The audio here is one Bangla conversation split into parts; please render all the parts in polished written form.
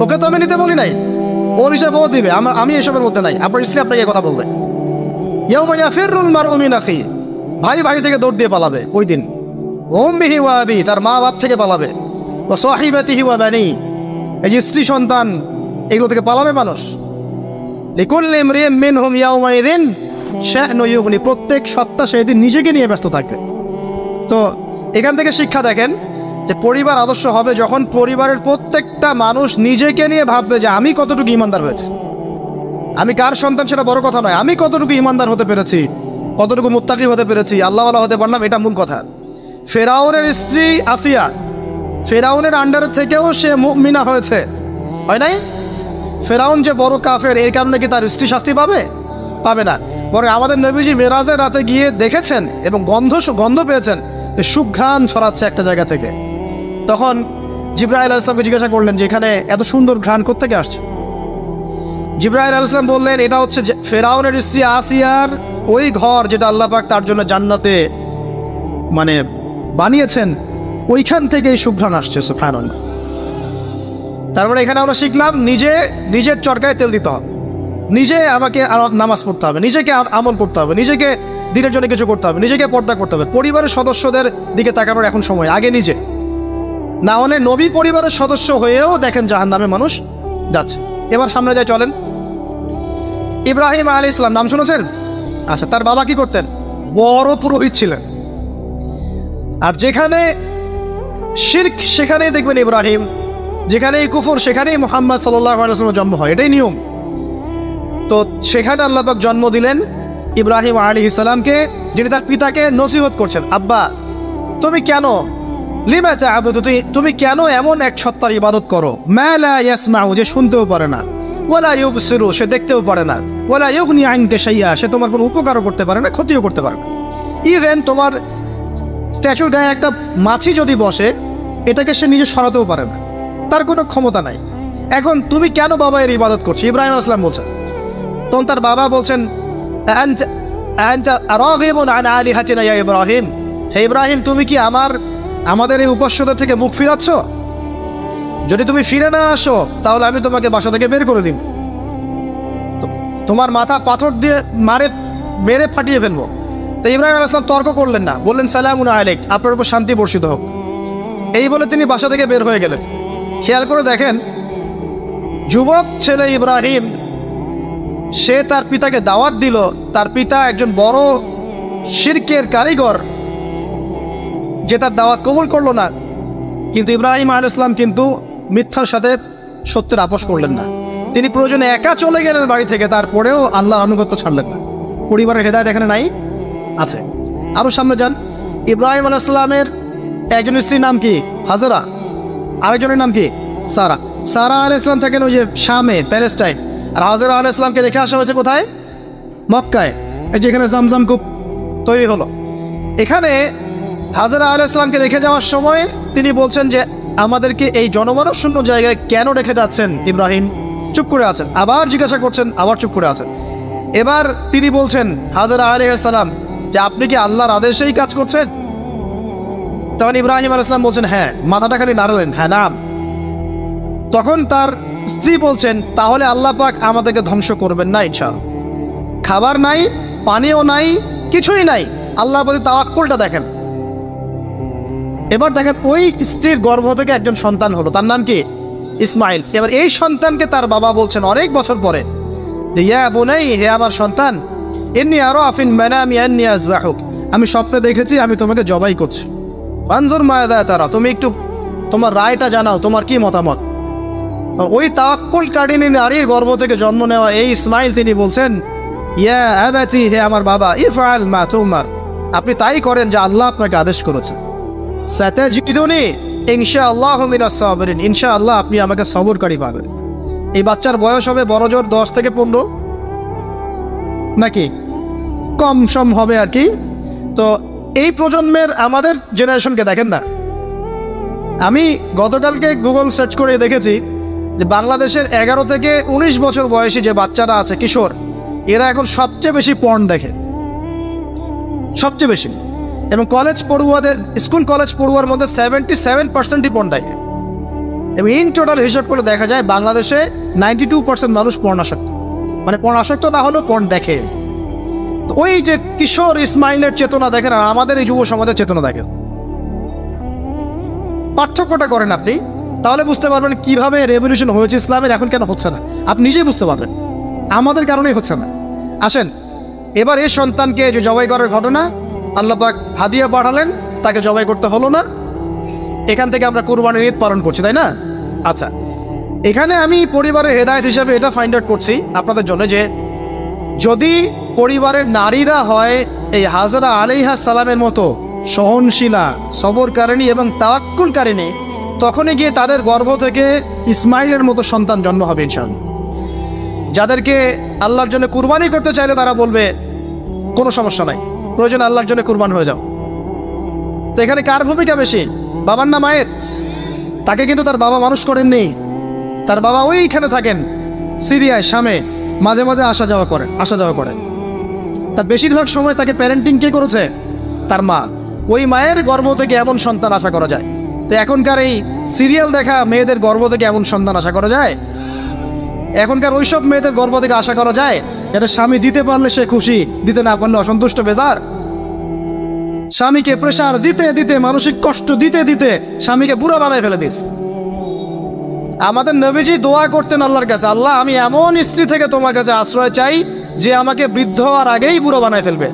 ওকে তো আমি নিতে বলি নাই, ওর হিসাব ও দিবে, আমি এসবের মধ্যে নাই। আপনার স্ত্রী আপনাকে কথা বলবে, ইয়াউমা ইয়াফিরুল মারউ মিন আখিহি, ভাই ভাই থেকে দৌড় দিয়ে পালাবে ওই দিন। উম্মিহি ওয়া আবি, তার মা বাপ থেকে পালাবে। ওয়া সাহিবাতিহি ওয়া বানি, এই যে স্ত্রী সন্তান এগুলো থেকে পালাবে মানুষ। লিকুল্লি ইমরিইন মিনহুম ইয়াউমাইযিন শা'নু ইউগনি, প্রত্যেক সত্তা সেদিন নিজেকে নিয়ে ব্যস্ত থাকবে। তো এখান থেকে শিক্ষা দেখেন যে পরিবার আদর্শ হবে যখন পরিবারের প্রত্যেকটা মানুষ নিজেকে নিয়ে ভাববে যে আমি কতটুকু ইমানদার হয়েছি। আমি কার সন্তান সেটা বড় কথা নয়, আমি কতটুকু ইমানদার হতে পেরেছি, কতটুকু মুত্তাকি হতে পেরেছি, আল্লাহওয়ালা হতে পারলাম, এটা মূল কথা। ফেরাউনের স্ত্রী আসিয়া ফেরাউনের আন্ডারে থেকেও সে মুমিনা হয়েছে, হয় নাই? ফেরাউন যে বড় কাফের, এর কারণে কি তার স্ত্রী শাস্তি পাবে? পাবে না। বরং আমাদের নবীজি মেরাজের রাতে গিয়ে দেখেছেন এবং গন্ধ পেয়েছেন, সুঘ্রাণ ছড়াচ্ছে একটা জায়গা থেকে। তখন জিবরাইল আলাইহিস সালামকে জিজ্ঞাসা করলেন যে এখানে এত সুন্দর ঘ্রাণ কোত্থেকে আসছে? জিবরাইল আলাইহিস সালাম বললেন এটা হচ্ছে ফেরাউনের স্ত্রী আসিয়ার ওই ঘর যেটা আল্লাহ পাক তার জন্য জান্নাতে মানে বানিয়েছেন, ওইখান থেকে এই সুঘ্রাণ আসছে। সুবহানাল্লাহ। তারপরে এখানে আমরা শিখলাম নিজের চরকায় তেল দিতে হবে, নিজে আমাকে নামাজ পড়তে হবে, নিজেকে আমল করতে হবে, নিজেকে দিনের জন্য কিছু করতে হবে, নিজেকে পর্দা করতে হবে। পরিবারের সদস্যদের দিকে তাকানোর এখন সময়, আগে নিজে। না হলে নবী পরিবারের সদস্য হয়েও দেখেন জাহান্নামে মানুষ যাচ্ছে। এবার সামনে যায় চলেন। ইব্রাহিম আলাইহিস সালাম নাম শুনেছেন? আচ্ছা, তার বাবা কি করতেন? বড় পুরোহিত ছিলেন। আর যেখানে শিরক সেখানেই দেখবেন ইব্রাহিম, যেখানেই কুফর সেখানেই মুহাম্মদ সাল্লাল্লাহু আলাইহি ওয়াসাল্লামের জন্ম হয়, এটাই নিয়ম। তো সেখানে আল্লাহ পাক জন্ম দিলেন ইব্রাহিম আলাইহিস সালামকে, যিনি তার পিতাকে নসিহত করছেন, আব্বা তুমি কেন লিমা তা'বুদু, তুমি কেন এমন এক সত্তার ইবাদত করো, মা লা ইয়াসমাউ, যে শুনতেও পারে না, ওয়ালা ইউবসিরু, সে দেখতেও পারে না, ওয়ালা ইউগনি আনকা শাইআ, সে তোমার কোনো উপকারও করতে পারে না, ক্ষতিও করতে পারে না। ইভেন তোমার স্ট্যাচুর গায়ে একটা মাছি যদি বসে, এটাকে সে নিজে সরাতেও পারে না, তার কোনো ক্ষমতা নাই। এখন তুমি কেন বাবা এর ইবাদত করছো? ইব্রাহিম আলাইহিস সালাম বলছেন। তখন তার বাবা বলছেন, আনতা রাগিবুন আন আলিহাতিনা ইয়া ইব্রাহিম, হে ইব্রাহিম তুমি কি আমাদের এই উপাস্যদের থেকে মুখ ফিরাচ্ছ? যদি তুমি ফিরে না আসো তাহলে আমি তোমাকে বাসা থেকে বের করে দিব, তোমার মাথা পাথর দিয়ে মেরে ফাটিয়ে ফেলবো। তো ইব্রাহিম আলাইহিস সালাম তর্ক করলেন না, বললেন সালামুন আলাইক, আপনার উপর শান্তি বর্ষিত হোক। এই বলে তিনি বাসা থেকে বের হয়ে গেলেন। খেয়াল করে দেখেন, যুবক ছেলে ইব্রাহিম, সে তার পিতাকে দাওয়াত দিল, তার পিতা একজন বড় শিরকের কারিগর, যে তার দাওয়াত কবুল করলো না। কিন্তু ইব্রাহিম আলাইহিস সালাম কিন্তু মিথ্যার সাথে সত্যের আপোষ করলেন না। তিনি প্রয়োজনে একা চলে গেলেন বাড়ি থেকে, তারপরেও আল্লাহর আনুগত্য ছাড়লেন না। পরিবারের হেদায়েত এখানে নাই? আছে। আরও সামনে যান। ইব্রাহিম আলাইহিস সালামের একজন স্ত্রীর নাম কি? হাজেরা। আরেকজনের নাম কি? সারা। সারা আলাইহিস সালাম থাকেন ওই যে শামে, প্যালেস্টাইন। আর হাজেরা আলাইহিস সালামকে রেখে আসা হয়েছে কোথায়? মক্কায়, যেখানে জামজাম কূপ তৈরি হলো। এখানে হাজেরা আলাইহিস সালামকে রেখে যাওয়ার সময় তিনি বলছেন যে আমাদেরকে এই জনমানব শূন্য জায়গায় কেন রেখে যাচ্ছেন ইব্রাহিম? চুপ করে আছেন। আবার জিজ্ঞাসা করছেন, আবার চুপ করে আছেন। এবার তিনি বলছেন হাজেরা আলাইহিস সালাম যে আপনি কি আল্লাহর আদেশেই কাজ করছেন? তখন ইব্রাহিম আলাইহিস সালাম বলছেন হ্যাঁ। মাথাটা খালি নাড়ালেন, হ্যাঁ নাম। তখন তার স্ত্রী বলছেন তাহলে আল্লাহ পাক আমাদেরকে ধ্বংস করবেন না ইনশাআল্লাহ। খাবার নাই, পানিও নাই, কিছুই নাই, আল্লাহর প্রতি তাওয়াক্কুলটা দেখেন। এবার দেখেন ওই স্ত্রীর গর্ভ থেকে একজন সন্তান হলো, তার নাম কি? ইসমাইল। এবার এই সন্তানকে তার বাবা বলছেন অনেক বছর পরে যে ইয়া বুনাই, হে আমার সন্তান, ইন্নী আরা ফিল মানামি আন্নী আযবাহুক, আমি স্বপ্নে দেখেছি আমি তোমাকে জবাই করছি। ফানজুর মাযা তারা, তুমি একটু তোমার রায়টা জানাও, তোমার কি মতামত? ওই তাওয়াক্কুলকারিনী নারীর গর্ভ থেকে জন্ম নেওয়া এই ইসমাইল তিনি বলছেন ইয়া আবাতি, হে আমার বাবা, ইফআল মা তুমার, আপনি তাই করেন যা আল্লাহ আপনাকে আদেশ করেছে। সাতাজিদুনি ইনশাআল্লাহু মিনাস সাবিরিন, ইনশাআল্লাহ আপনি আমাকে সবরকারী পাবেন। এই বাচ্চার বয়স হবে বড়জোর 10 থেকে 15, নাকি কম সম হবে আর কি। তো এই প্রজন্মের আমাদের জেনারেশনকে দেখেন না। আমি গতকালকে গুগল সার্চ করে দেখেছি যে বাংলাদেশের 11 থেকে 19 বছর বয়সী যে বাচ্চারা আছে, কিশোর, এরা এখন সবচেয়ে বেশি পর্ন দেখে, সবচেয়ে বেশি। এবং কলেজ পড়ুয়াদের, স্কুল কলেজ পড়ুয়ার মধ্যে 77%ই পর্ন দেখে। এবং ইন টোটাল হিসাব করে দেখা যায় বাংলাদেশে 92% মানুষ পর্ণাসক্ত, মানে পর্ণাসক্ত না হলেও পর্ন দেখে। তো ওই যে কিশোর ইসমাইলের চেতনা দেখেন আর আমাদের এই যুব সমাজের চেতনা দেখেন, পার্থক্যটা করেন আপনি, তাহলে বুঝতে পারবেন কিভাবে রেভলিউশন হয়েছে ইসলামের, এখন কেন হচ্ছে না আপনি নিজেই বুঝতে পারবেন। আমাদের কারণেই হচ্ছে না। আসেন এবার এই সন্তানকে যে জবাই করার ঘটনা, আল্লাহ পাক হাদিয়া পাঠালেন, তাকে জবাই করতে হলো না, এখান থেকে আমরা কুরবানির ঈদ পালন করছি, তাই না? আচ্ছা, এখানে আমি পরিবারের হেদায়েত হিসাবে এটা ফাইন্ড আউট করছি আপনাদের জন্য যে যদি পরিবারের নারীরা হয় এই হাজরা আলাইহিস সালামের মতো সহনশীলা, সবরকারিণী এবং তাওয়াক্কুলকারিণী, তখনই গিয়ে তাদের গর্ভ থেকে ইসমাইলের মতো সন্তান জন্ম হবে ইনশাআল্লাহ। যাদেরকে আল্লাহর জন্য কুরবানি করতে চাইলে তারা বলবে কোনো সমস্যা নাই, প্রয়োজন আল্লাহর জন্য কুরবান হয়ে যাও। তো এখানে কার ভূমিকা বেশি, বাবার না মায়ের? তাকে কিন্তু তার বাবা মানুষ করেননি, তার বাবা ওইখানে থাকেন সিরিয়ায়, শামে, মাঝে মাঝে আসা যাওয়া করেন। তার বেশিরভাগ সময় তাকে প্যারেন্টিং কে করেছে? তার মা। ওই মায়ের গর্ভ থেকে এমন সন্তান আশা করা যায়। তো এখনকার এই সিরিয়াল দেখা মেয়েদের গর্ভ থেকে এমন সন্তান আশা করা যায়? এখনকার ওইসব মেয়েদের গর্ভ থেকে আশা করা যায়? এটা স্বামী দিতে পারলে সে খুশি, দিতে না পারলে অসন্তুষ্ট, বেজার। স্বামীকে প্রেশার দিতে দিতে, মানসিক কষ্ট দিতে দিতে স্বামীকে বুড়া বানায় ফেলে দিয়েছে। আমাদের নবীজি দোয়া করতেন আল্লাহর কাছে, আল্লাহ আমি এমন স্ত্রী থেকে তোমার কাছে আশ্রয় চাই যে আমাকে বৃদ্ধ হওয়ার আগেই বুড়ো বানায় ফেলবে।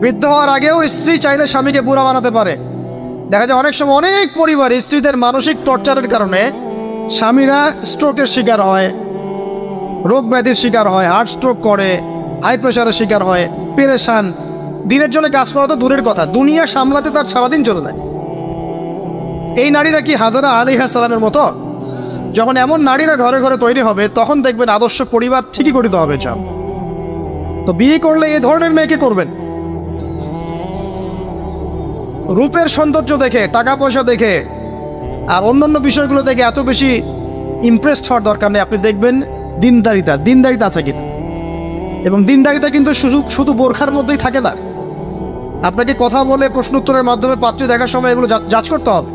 বৃদ্ধ হওয়ার আগেও স্ত্রী চাইলে স্বামীকে বুড়া বানাতে পারে। দেখা যায় অনেক সময় অনেক পরিবার স্ত্রীদের মানসিক টর্চারের কারণে স্বামীরা স্ট্রোকের শিকার হয়, রোগ ব্যাধির শিকার হয়, হার্ট স্ট্রোক করে, হাই প্রেশারের শিকার হয়, পেরেশান, দিনের জন্য কাজ করা তো দূরের কথা, দুনিয়া সামলাতে তার সারাদিন চলে যায়। এই নারীরা কি হাজরা আলাইহিস সালামের মতো? যখন এমন নারীরা ঘরে ঘরে তৈরি হবে তখন দেখবেন আদর্শ পরিবার ঠিকই গঠিত হবে। চাপ তো বিয়ে করলে এই ধরনের মেয়েকে করবেন। রূপের সৌন্দর্য দেখে, টাকা পয়সা দেখে আর অন্যান্য বিষয়গুলো দেখে এত বেশি ইমপ্রেসড হওয়ার দরকার নেই। আপনি দেখবেন দিনদারিতা আছে কিনা, এবং দিনদারিতা কিন্তু শুধু বোরখার মধ্যেই থাকে না। আপনাকে কথা বলে প্রশ্ন উত্তরের মাধ্যমে পাত্রী দেখার সময় এগুলো যাচ করতে হবে।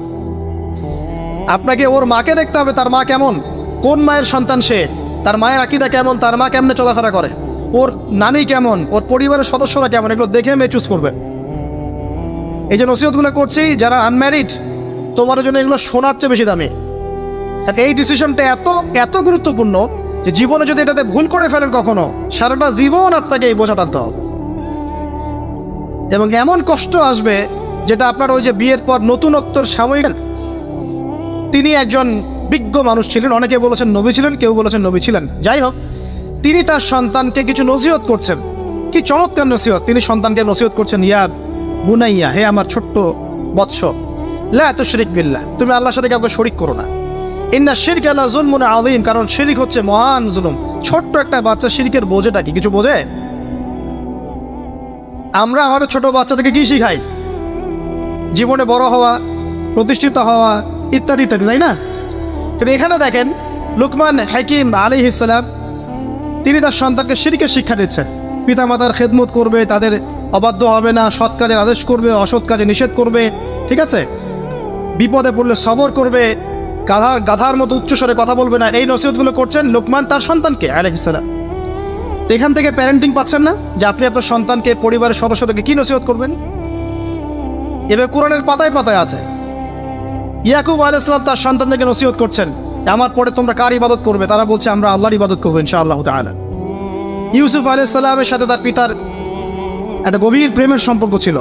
আপনাকে ওর মাকে দেখতে হবে, তার মা কেমন, কোন মায়ের সন্তান সে, তার মায়ের আকীদা কেমন, তার মা কেমনে চলাফেরা করে, ওর নানি কেমন, ওর পরিবারের সদস্যরা কেমন, এগুলো দেখে মেয়ে চুজ করবে। এই যে নসিহতগুলো করছি, যারা আনম্যারিড তোমার জন্য এগুলো শোনার চেয়ে বেশি দামি। এই ডিসিশনটা এত গুরুত্বপূর্ণ যে জীবনে যদি এটাতে ভুল করে ফেলেন কখনো, সারাটা জীবন আপনাকে এই বোঝা টানতে হবে এবং এমন কষ্ট আসবে যেটা আপনার ওই যে বিয়ের পর নতুনত্বর সাময়িক। তিনি একজন বিজ্ঞ মানুষ ছিলেন, অনেকে বলেছেন নবী ছিলেন, কেউ বলেছেন নবী ছিলেন, যাই হোক, তিনি তার সন্তানকে কিছু নসিহত করছেন। কি চমৎকার নসিহত! তিনি সন্তানকে নসিহত করছেন, ইয়া বুনাইয়া, হে আমার ছোট্ট বৎস, লা তুশরিক বিল্লাহ, তুমি আল্লাহর সাথে কাউকে শরীক করো না। ইন্না শিরকা লা যুলমুন আযীম, কারণ শিরক হচ্ছে মহান জুলুম। ছোট্ট একটা বাচ্চা শিরকের বোঝেটা কি কিছু বোঝে? আমরা আমাদের ছোট বাচ্চাদেরকে কি শিখাই? জীবনে বড় হওয়া, প্রতিষ্ঠিত হওয়া, ইত্যাদি ইত্যাদি, তাই না? কিন্তু এখানে দেখেন লুকমান হাকিম আলাইহিস সালাম, তিনি তার সন্তানকে শিরকের শিক্ষা দিচ্ছেন। পিতামাতার খেদমত করবে, তাদের অবাধ্য হবে না, সৎ কাজের আদেশ করবে, অসৎ কাজে নিষেধ করবে, ঠিক আছে? বিপদে পড়লে সবর করবে, গাধার মতো উচ্চস্বরে কথা বলবে না। এই নসিহতগুলো করছেন লোকমান তার সন্তানকে আলাইহিস সালাম। তো এখান থেকে প্যারেন্টিং পাচ্ছেন না যে আপনি আপনার সন্তানকে, পরিবারের সদস্যদেরকে কি নসিহত করবেন? এবার কোরআনের পাতায় পাতায় আছে। ইয়াকুব আলাইহিস সালাম তার সন্তানদেরকে নসিহত করছেন, আমার পরে তোমরা কার ইবাদত করবে? তারা বলছে আমরা আল্লাহর ইবাদত করবো ইনশাআল্লাহ তাআলা। ইউসুফ আলাইহিস সালামের সাথে তার পিতার একটা গভীর প্রেমের সম্পর্ক ছিল।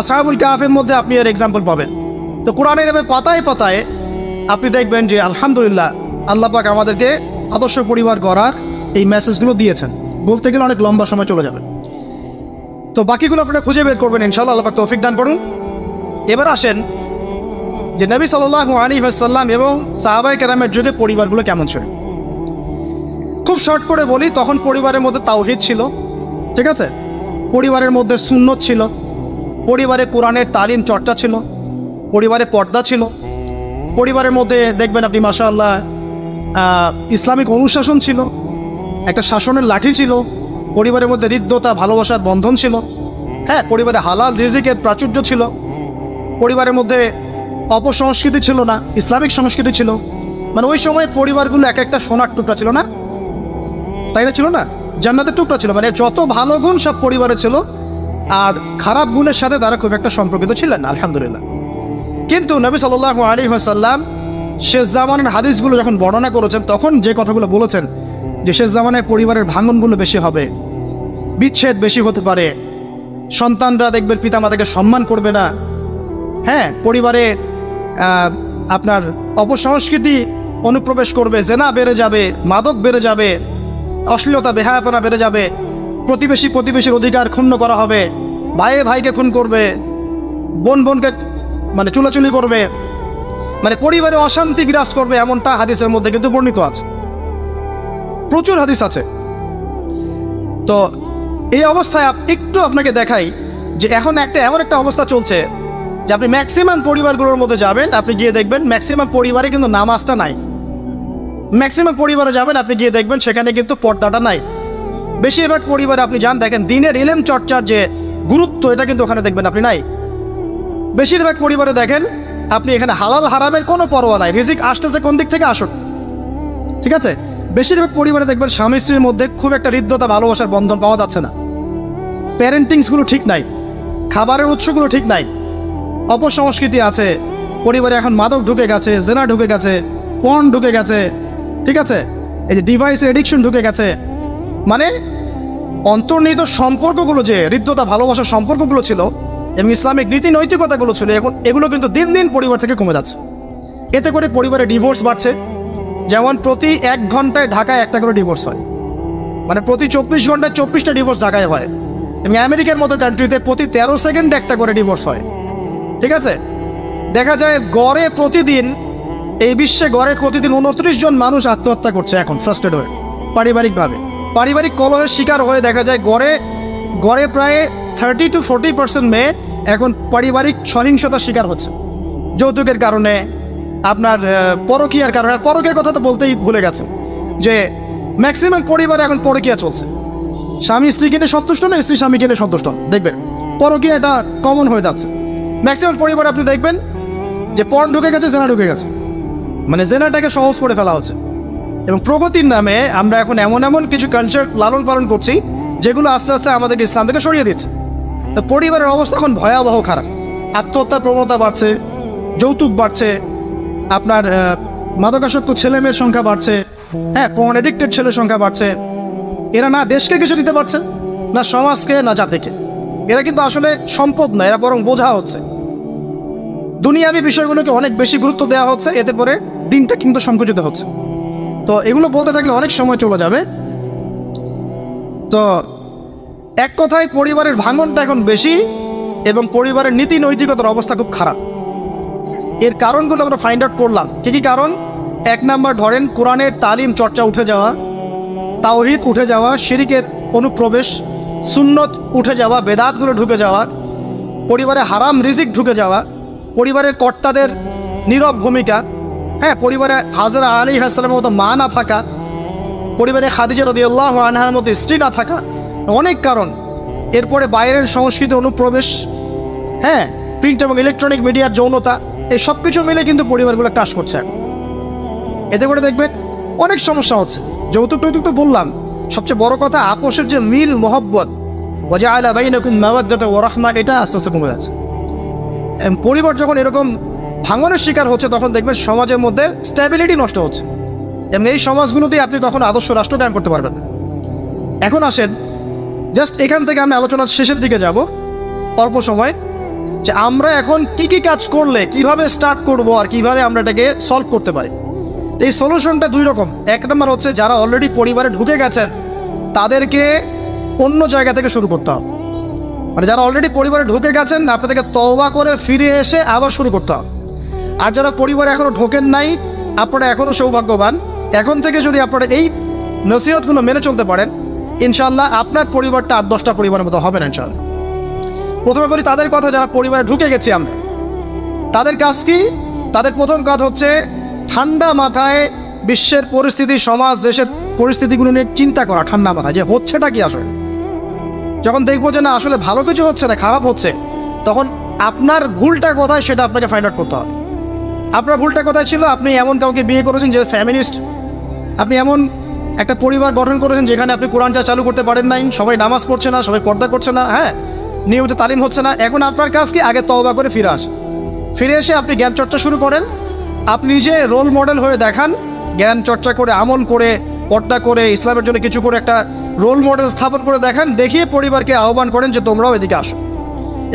আসহাবুল কাহফের মধ্যে আপনি এর এক্সাম্পল পাবেন। তো কোরআনের এভাবে পাতায় পাতায় আপনি দেখবেন যে আলহামদুলিল্লাহ আল্লাহ পাক আমাদেরকে আদর্শ পরিবার গড়ার এই মেসেজগুলো দিয়েছেন। বলতে গেলে অনেক লম্বা সময় চলে যাবে, তো বাকিগুলো আপনারা খুঁজে বের করবেন ইনশাআল্লাহ। আল্লাহ পাক তৌফিক দান করুন। এবার আসেন যে নবী সাল্লাল্লাহু আলাইহি ওয়াসাল্লাম এবং সাহাবায়ে কেরামের যুগে পরিবারগুলো কেমন ছিল। খুব শর্ট করে বলি, তখন পরিবারের মধ্যে তাওহীদ ছিল, ঠিক আছে? পরিবারের মধ্যে সুন্নত ছিল, পরিবারে কোরআনের তালিম চর্চা ছিল, পরিবারে পর্দা ছিল, পরিবারের মধ্যে দেখবেন আপনি মাশাআল্লাহ ইসলামিক অনুশাসন ছিল, একটা শাসনের লাঠি ছিল, পরিবারের মধ্যে হৃদ্যতা, ভালোবাসার বন্ধন ছিল, হ্যাঁ, পরিবারে হালাল রিজিকের প্রাচুর্য ছিল, পরিবারের মধ্যে অপসংস্কৃতি ছিল না, ইসলামিক সংস্কৃতি ছিল। মানে ওই সময় পরিবারগুলো এক একটা সোনার টুকরা ছিল না, তাই না? ছিল না, জান্নাতের টুকরা ছিল। মানে যত ভালো গুণ সব পরিবারে ছিল, আর খারাপ গুণের সাথে তারা খুব একটা সম্পর্কিত ছিলেন না, আলহামদুলিল্লাহ। কিন্তু নবী সাল্লাল্লাহু আলাইহি ওয়াসাল্লাম শেষ জামানের হাদিসগুলো যখন বর্ণনা করেছেন, তখন যে কথাগুলো বলেছেন যে শেষ জামানায় পরিবারের ভাঙনগুলো বেশি হবে, বিচ্ছেদ বেশি হতে পারে, সন্তানরা দেখবেন পিতামাতাকে সম্মান করবে না, হ্যাঁ, পরিবারে আপনার অপসংস্কৃতি অনুপ্রবেশ করবে, জেনা বেড়ে যাবে, মাদক বেড়ে যাবে, অশ্লীলতা বেহায়াপনা বেড়ে যাবে, প্রতিবেশীর অধিকার ক্ষুণ্ণ করা হবে, ভাইয়ে ভাইকে খুন করবে, বোন বোনকে মানে চুলাচুলি করবে, মানে পরিবারে অশান্তি বিরাজ করবে, এমনটা হাদিসের মধ্যে কিন্তু বর্ণিত আছে, প্রচুর হাদিস আছে। তো এই অবস্থায় একটু আপনাকে দেখাই যে এখন এমন একটা অবস্থা চলছে যে আপনি ম্যাক্সিমাম পরিবারগুলোর মধ্যে যাবেন, আপনি গিয়ে দেখবেন ম্যাক্সিমাম পরিবারে কিন্তু নামাজটা নাই। ম্যাক্সিমাম পরিবারে যাবেন, আপনি গিয়ে দেখবেন সেখানে কিন্তু পর্দাটা নাই। বেশিরভাগ পরিবারে আপনি যান, দেখেন দিনের ইলম চর্চার যে গুরুত্ব, এটা কিন্তু ওখানে দেখবেন আপনি নাই। বেশিরভাগ পরিবারে দেখেন আপনি এখানে হালাল হারামের কোনো পরোয়া নাই, রিজিক আসতেছে কোন দিক থেকে আসুক, ঠিক আছে? বেশিরভাগ পরিবারে দেখবেন স্বামী স্ত্রীর মধ্যে খুব একটা হৃদ্যতা ভালোবাসার বন্ধন পাওয়া যাচ্ছে না, প্যারেন্টিংসগুলো ঠিক নাই, খাবারের উৎসগুলো ঠিক নাই, অপসংস্কৃতি আছে পরিবারে। এখন মাদক ঢুকে গেছে, জেনা ঢুকে গেছে, পর্ন ঢুকে গেছে, ঠিক আছে? এই যে ডিভাইসের এডিকশন ঢুকে গেছে। মানে অন্তর্নিহিত সম্পর্কগুলো, যে হৃদ্যতা ভালোবাসার সম্পর্কগুলো ছিল এবং ইসলামিক নীতি নৈতিকতাগুলো ছিল, এখন এগুলো কিন্তু দিন দিন পরিবার থেকে কমে যাচ্ছে। এতে করে পরিবারে ডিভোর্স বাড়ছে। যেমন প্রতি 1 ঘন্টায় ঢাকায় একটা করে ডিভোর্স হয়, মানে প্রতি 24 ঘন্টায় 24টা ডিভোর্স ঢাকায় হয়। এবং আমেরিকার মতো কান্ট্রিতে প্রতি 13 সেকেন্ডে একটা করে ডিভোর্স হয়, ঠিক আছে? দেখা যায় গড়ে প্রতিদিন, এই বিশ্বে গড়ে প্রতিদিন 29 জন মানুষ আত্মহত্যা করছে এখন ফ্রাস্ট্রেট হয়ে, পারিবারিকভাবে পারিবারিক কলহের শিকার হয়ে। দেখা যায় গড়ে প্রায় 30 to 40% মেয়ে এখন পারিবারিক সহিংসতার শিকার হচ্ছে, যৌতুকের কারণে, আপনার পরকীয়ার কারণে। পরকীয়ার কথা তো বলতেই ভুলে গেছে যে ম্যাক্সিমাম পরিবারে এখন পরকীয়া চলছে। স্বামী স্ত্রী কিনে সন্তুষ্ট না, স্ত্রী স্বামী কিনে সন্তুষ্ট, দেখবেন পরকীয়া এটা কমন হয়ে যাচ্ছে। ম্যাক্সিমাম পরিবারে আপনি দেখবেন যে পর্ন ঢুকে গেছে, জেনা ঢুকে গেছে, মানে জেনাটাকে সহজ করে ফেলা হচ্ছে। এবং প্রগতির নামে আমরা এখন এমন কিছু কালচার লালন পালন করছি যেগুলো আস্তে আস্তে আমাদের ইসলাম থেকে সরিয়ে দিচ্ছে। তো পরিবারের অবস্থা এখন ভয়াবহ খারাপ, আত্মহত্যার প্রবণতা বাড়ছে, যৌতুক বাড়ছে, আপনার মাদকাসক্ত ছেলে মেয়ের সংখ্যা বাড়ছে, হ্যাঁ, পর্ন এডিক্টেড ছেলের সংখ্যা বাড়ছে। এরা না দেশকে কিছু দিতে পারছে, না সমাজকে, না জাতিকে। এরা কিন্তু আসলে সম্পদ না, এরা বরং বোঝা হচ্ছে। দুনিয়াবী বিষয়গুলোকে অনেক বেশি গুরুত্ব দেওয়া হচ্ছে, এতে করে দিনটা কিন্তু সংকুচিত হচ্ছে। তো এগুলো বলতে থাকলে অনেক সময় চলে যাবে। তো এক কথায় পরিবারের ভাঙনটা এখন বেশি এবং পরিবারের নীতি নৈতিকতার অবস্থা খুব খারাপ। এর কারণগুলো আমরা ফাইন্ড আউট করলাম। কী কী কারণ? 1 নাম্বার ধরেন কোরআনের তালিম চর্চা উঠে যাওয়া, তাওহীদ উঠে যাওয়া, শিরকের অনুপ্রবেশ, সুন্নত উঠে যাওয়া, বেদাতগুলো ঢুকে যাওয়া, পরিবারে হারাম রিজিক ঢুকে যাওয়া, পরিবারের কর্তাদের নীরব ভূমিকা, হ্যাঁ, পরিবারে হাজরা আলাইহিস সালামের মতো মা না থাকা, পরিবারে খাদিজা রাদিয়াল্লাহু আনহার মতো স্ত্রী না থাকা, অনেক কারণ। এরপরে বাইরের সংস্কৃতি অনুপ্রবেশ, হ্যাঁ, প্রিন্ট এবং ইলেকট্রনিক মিডিয়ার যৌনতা, এই সব কিছু মিলে কিন্তু পরিবারগুলো টাস করছে এখন। এতে করে দেখবেন অনেক সমস্যা হচ্ছে। যৌতুক টৌতুক তো বললাম, সবচেয়ে বড় কথা আপোষের যে মিল মহব্বত, ওয়াজআলা বাইনাকুম মাওয়াদ্দাতা ওয়া রাহমা, এটা আস্তে আস্তে কমে যাচ্ছে। পরিবার যখন এরকম ভাঙনের শিকার হচ্ছে, তখন দেখবেন সমাজের মধ্যে স্ট্যাবিলিটি নষ্ট হচ্ছে এবং এই সমাজগুলোতেই আপনি কখনো আদর্শ রাষ্ট্র কায়েম করতে পারবেন না। এখন আসেন, জাস্ট এখান থেকে আমি আলোচনার শেষের দিকে যাব অল্প সময়, যে আমরা এখন কি কি কাজ করলে কিভাবে স্টার্ট করব আর কিভাবে আমরা এটাকে সলভ করতে পারি। এই সলিউশনটা 2 রকম। 1 নম্বর হচ্ছে যারা অলরেডি পরিবারে ঢুকে গেছেন তাদেরকে অন্য জায়গা থেকে শুরু করতে হবে। মানে যারা অলরেডি পরিবারে ঢুকে গেছেন আপনাদেরকে তওবা করে ফিরে এসে আবার শুরু করতে হবে। আর যারা পরিবারে এখনও ঢোকেন নাই, আপনারা এখনও সৌভাগ্যবান। এখন থেকে যদি আপনারা এই নসিহতগুলো মেনে চলতে পারেন, ইনশাআল্লাহ আপনার পরিবারটা 8-10টা পরিবারের মতো হবে না ইনশাআল্লাহ। প্রথমে বলি তাদের কথা, যারা পরিবারে ঢুকে গেছি আমরা, তাদের কাজ কি? তাদের প্রথম কাজ হচ্ছে ঠান্ডা মাথায় বিশ্বের পরিস্থিতি, সমাজ দেশের পরিস্থিতিগুলো নিয়ে চিন্তা করা, ঠান্ডা মাথায় যে হচ্ছেটা কি আসলে। যখন দেখবো যে না আসলে ভালো কিছু হচ্ছে না, খারাপ হচ্ছে, তখন আপনার ভুলটা কোথায় সেটা আপনাকে ফাইন্ড আউট করতে হবে। আপনার ভুলটা কোথায় ছিল? আপনি এমন কাউকে বিয়ে করেছেন যে ফ্যামিলিস্ট, আপনি এমন একটা পরিবার গঠন করেছেন যেখানে আপনি কোরআনটা চালু করতে পারেন নাই, সবাই নামাজ পড়ছে না, সবাই পর্দা করছে না, হ্যাঁ, নিয়মিত তালিম হচ্ছে না। এখন আপনার কাজ কি? আগে তওবা করে ফিরে এসে আপনি জ্ঞান চর্চা শুরু করেন। আপনি নিজে রোল মডেল হয়ে দেখান, জ্ঞান চর্চা করে, আমল করে, পর্দা করে, ইসলামের জন্য কিছু করে একটা রোল মডেল স্থাপন করে দেখান, দেখিয়ে পরিবারকে আহ্বান করেন যে তোমরাও এদিকে আসো।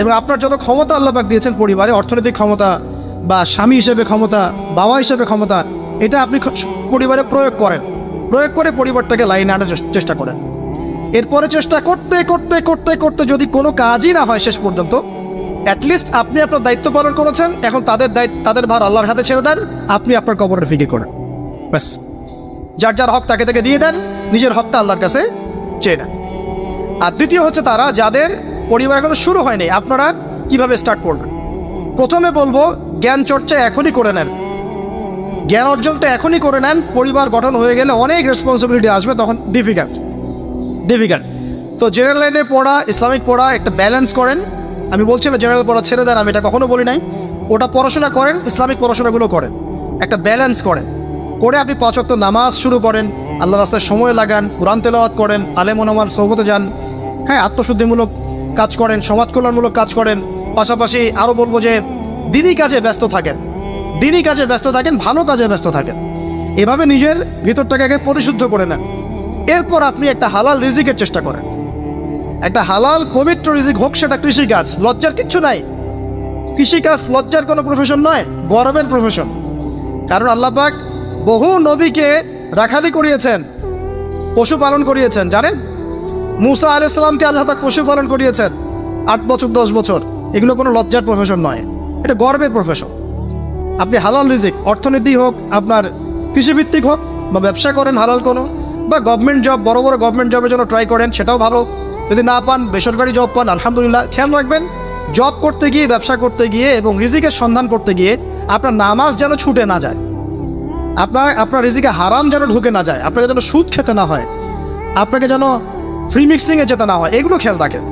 এবং আপনার যত ক্ষমতা আল্লাহ পাক দিয়েছেন পরিবারে, অর্থনৈতিক ক্ষমতা বা স্বামী হিসেবে ক্ষমতা, বাবা হিসেবে ক্ষমতা, এটা আপনি পরিবারে প্রয়োগ করে পরিবারটাকে লাইনে আনার চেষ্টা করেন। এরপরে চেষ্টা করতে করতে করতে করতে যদি কোনো কাজই না হয় শেষ পর্যন্ত, অ্যাটলিস্ট আপনি আপনার দায়িত্ব পালন করেছেন। এখন তাদের ভার আল্লাহর হাতে ছেড়ে দেন, আপনি আপনার কবরের ফিকির করেন, ব্যাস। যার যার হক তাকে দিয়ে দেন, নিজের হকটা আল্লাহর কাছে চেয়ে নেন। আর দ্বিতীয় হচ্ছে তারা যাদের পরিবার এখনো শুরু হয়নি, আপনারা কিভাবে স্টার্ট করবেন? প্রথমে বলবো জ্ঞান চর্চা এখনই করে নেন, জ্ঞান অর্জনটা এখনই করে নেন। পরিবার গঠন হয়ে গেলে অনেক রেসপন্সিবিলিটি আসবে, তখন ডিফিকাল্ট। তো জেনারেল লাইনে পড়া, ইসলামিক পড়া একটা ব্যালেন্স করেন। আমি বলছি না জেনারেল পড়া ছেড়ে দেন, আমি এটা কখনো বলি নাই। ওটা পড়াশোনা করেন, ইসলামিক পড়াশোনাগুলো করেন, একটা ব্যালেন্স করেন। করে আপনি 5 ওয়াক্ত নামাজ শুরু করেন, আল্লাহ রাস্তায় সময় লাগান, কোরআন তেলাওয়াত করেন, আলেম ওলামার সোহবতে যান, হ্যাঁ, আত্মশুদ্ধিমূলক কাজ করেন, সমাজ কল্যাণমূলক কাজ করেন। পাশাপাশি আরও বলবো যে দিনই কাজে ব্যস্ত থাকেন, ভালো কাজে ব্যস্ত থাকেন। এভাবে নিজের ভিতরটাকে আগে পরিশুদ্ধ করে নেন। এরপর আপনি একটা হালাল রিজিকের চেষ্টা করেন, একটা হালাল পবিত্র রিজিক হোক, সেটা কৃষিকাজ। লজ্জার কিচ্ছু নাই, কৃষিকাজ লজ্জার কোনো প্রফেশন নয়, গর্বের প্রফেশন। কারণ আল্লাহ পাক বহু নবীকে রাখালি করিয়েছেন, পশুপালন করিয়েছেন, জানেন? মুসা আলাইহিস সালামকে আল্লাহ পাক পশুপালন করিয়েছেন 8 বছর 10 বছর। এগুলো কোনো লজ্জার প্রফেশন নয়, এটা গর্বের প্রফেশন। আপনি হালাল রিজিক, অর্থনীতি হোক, আপনার কৃষিভিত্তিক হোক, বা ব্যবসা করেন হালাল কোনো, বা গভর্নমেন্ট জব, বড় বড় গভর্নমেন্ট জবের জন্য ট্রাই করেন, সেটাও ভালো। যদি না পান, বেসরকারি জব পান, আলহামদুলিল্লাহ। খেয়াল রাখবেন, জব করতে গিয়ে, ব্যবসা করতে গিয়ে এবং রিজিকের সন্ধান করতে গিয়ে আপনার নামাজ যেন ছুটে না যায়, আপনার রিজিকে হারাম যেন ঢুকে না যায়, আপনাকে যেন সুদ খেতে না হয়, আপনাকে যেন ফ্রি মিক্সিংয়ে যেতে না হয়, এগুলো খেয়াল রাখেন।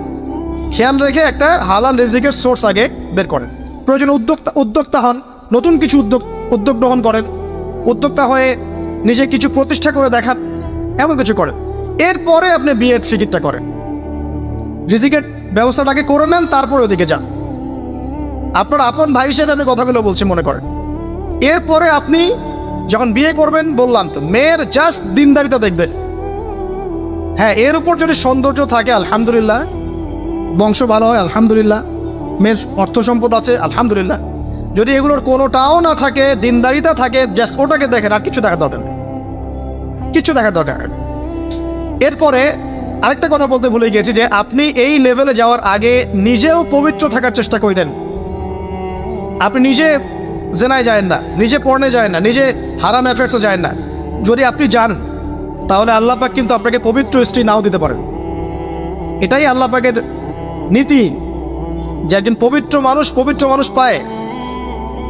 খেয়াল রেখে একটা হালাল রিজিকের সোর্স আগে বের করেন। প্রয়োজনে উদ্যোক্তা হন, নতুন কিছু উদ্যোগ গ্রহণ করেন, উদ্যোক্তা হয়ে নিজে কিছু প্রতিষ্ঠা করে দেখান, এমন কিছু করেন। এরপরে আপনি বিয়ের ফিকিরটা করেন, রিজিকের ব্যবস্থাটাকে করে নেন, তারপরে ওদিকে যান। আপনার আপন ভাই হিসেবে আমি কথাগুলো বলছি, মনে করেন। এরপরে আপনি যখন বিয়ে করবেন, বললাম তো, মেয়ের জাস্ট দিনদারিতা দেখবেন। হ্যাঁ, এর উপর যদি সৌন্দর্য থাকে আলহামদুলিল্লাহ, বংশ ভালো হয় আলহামদুলিল্লাহ, মেয়ের অর্থ সম্পদ আছে আলহামদুলিল্লাহ। যদি এগুলোর কোনোটাও না থাকে, দিনদারিতা থাকে, জাস্ট ওটাকে দেখেন, আর কিছু দেখার দরকার নেই, কিছু দেখার দরকার নেই। এরপরে আরেকটা কথা বলতে ভুলে গিয়েছি, যে আপনি এই লেভেলে যাওয়ার আগে নিজেও পবিত্র থাকার চেষ্টা করেন। আপনি নিজে জেনায় যায় না, নিজে পর্নে যায় না, নিজে হারাম অ্যাফেয়ার্সে যায় না। যদি আপনি যান, তাহলে আল্লাহ পাক কিন্তু আপনাকে পবিত্র স্ত্রী নাও দিতে পারেন। এটাই আল্লাহ পাকের নীতি, যে একজন পবিত্র মানুষ পায়,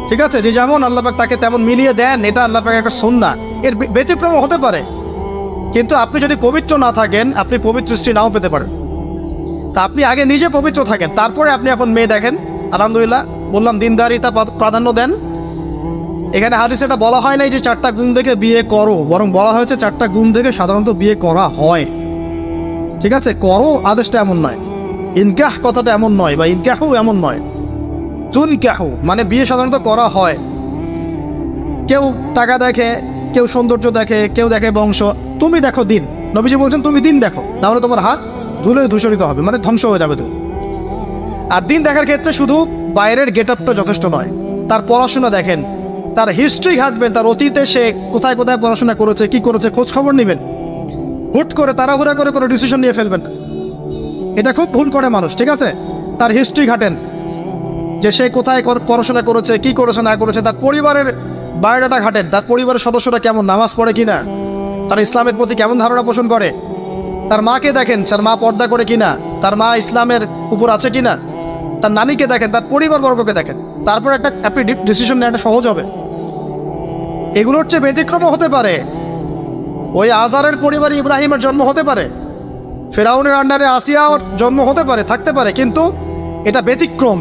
ঠিক আছে? যে যেমন আল্লাহ পাক তাকে তেমন মিলিয়ে দেন, এটা আল্লাহ পাকের একটা সুন্নাহ। এর ব্যতিক্রম হতে পারে, কিন্তু আপনি যদি পবিত্র না থাকেন, আপনি পবিত্র স্ত্রী নাও পেতে পারেন। তা আপনি আগে নিজে পবিত্র থাকেন, তারপরে আপনি এখন মেয়ে দেখেন। আলহামদুলিল্লাহ, বললাম দিনদারিতা প্রাধান্য দেন। এখানে হাদিসে এটা বলা হয় নাই যে 4টা গুণ দেখে বিয়ে করো, বরং বলা হয়েছে 4টা গুণ দেখে সাধারণত বিয়ে করা হয়, ঠিক আছে? করো আদেশটা এমন নয়, ইনকাহ কথাটা এমন নয়, বা ইনকাহু এমন নয়, তুনকাহু মানে বিয়ে সাধারণত করা হয়। কেউ টাকা দেখে, কেউ সৌন্দর্য দেখে, কেউ দেখে বংশ। তুমি দেখো দিন, নবীজি বলছেন তুমি দিন দেখো, নাহলে তোমার হাত ধুলে ধূসরিত হবে, মানে ধ্বংস হয়ে যাবে তুমি। আর দিন দেখার ক্ষেত্রে শুধু বাইরের গেট আপটা যথেষ্ট নয়, তার পড়াশোনা দেখেন, তার হিস্ট্রি ঘাটবেন, তার অতীতে সে কোথায় কোথায় পড়াশোনা করেছে, কি করেছে, খোঁজ খবর নেবেন। হুট করে তাড়াহুড়া করে কোনো ডিসিশন নিয়ে ফেলবেন না, এটা খুব ভুল করে মানুষ, ঠিক আছে? তার হিস্ট্রি ঘাটেন, যে সে কোথায় পড়াশোনা করেছে, কি করেছে না করেছে, তার পরিবারের বায়োডাটা ঘাটেন, তার পরিবারের সদস্যরা কেমন, নামাজ পড়ে কিনা, তার ইসলামের প্রতি কেমন ধারণা পোষণ করে, তার মাকে দেখেন, তার মা পর্দা করে কিনা, তার মা ইসলামের উপর আছে কিনা, তার নানিকে দেখেন, তার পরিবারবর্গকে দেখেন, তারপর আপনি ডিসিশন নেওয়াটা সহজ হবে। এগুলোর চেয়ে ব্যতিক্রমও হতে পারে। ওই আজারের পরিবারে ইব্রাহিমের জন্ম হতে পারে, ফেরাউনের আন্ডারে আসিয়ার জন্ম হতে পারে, থাকতে পারে, কিন্তু এটা ব্যতিক্রম।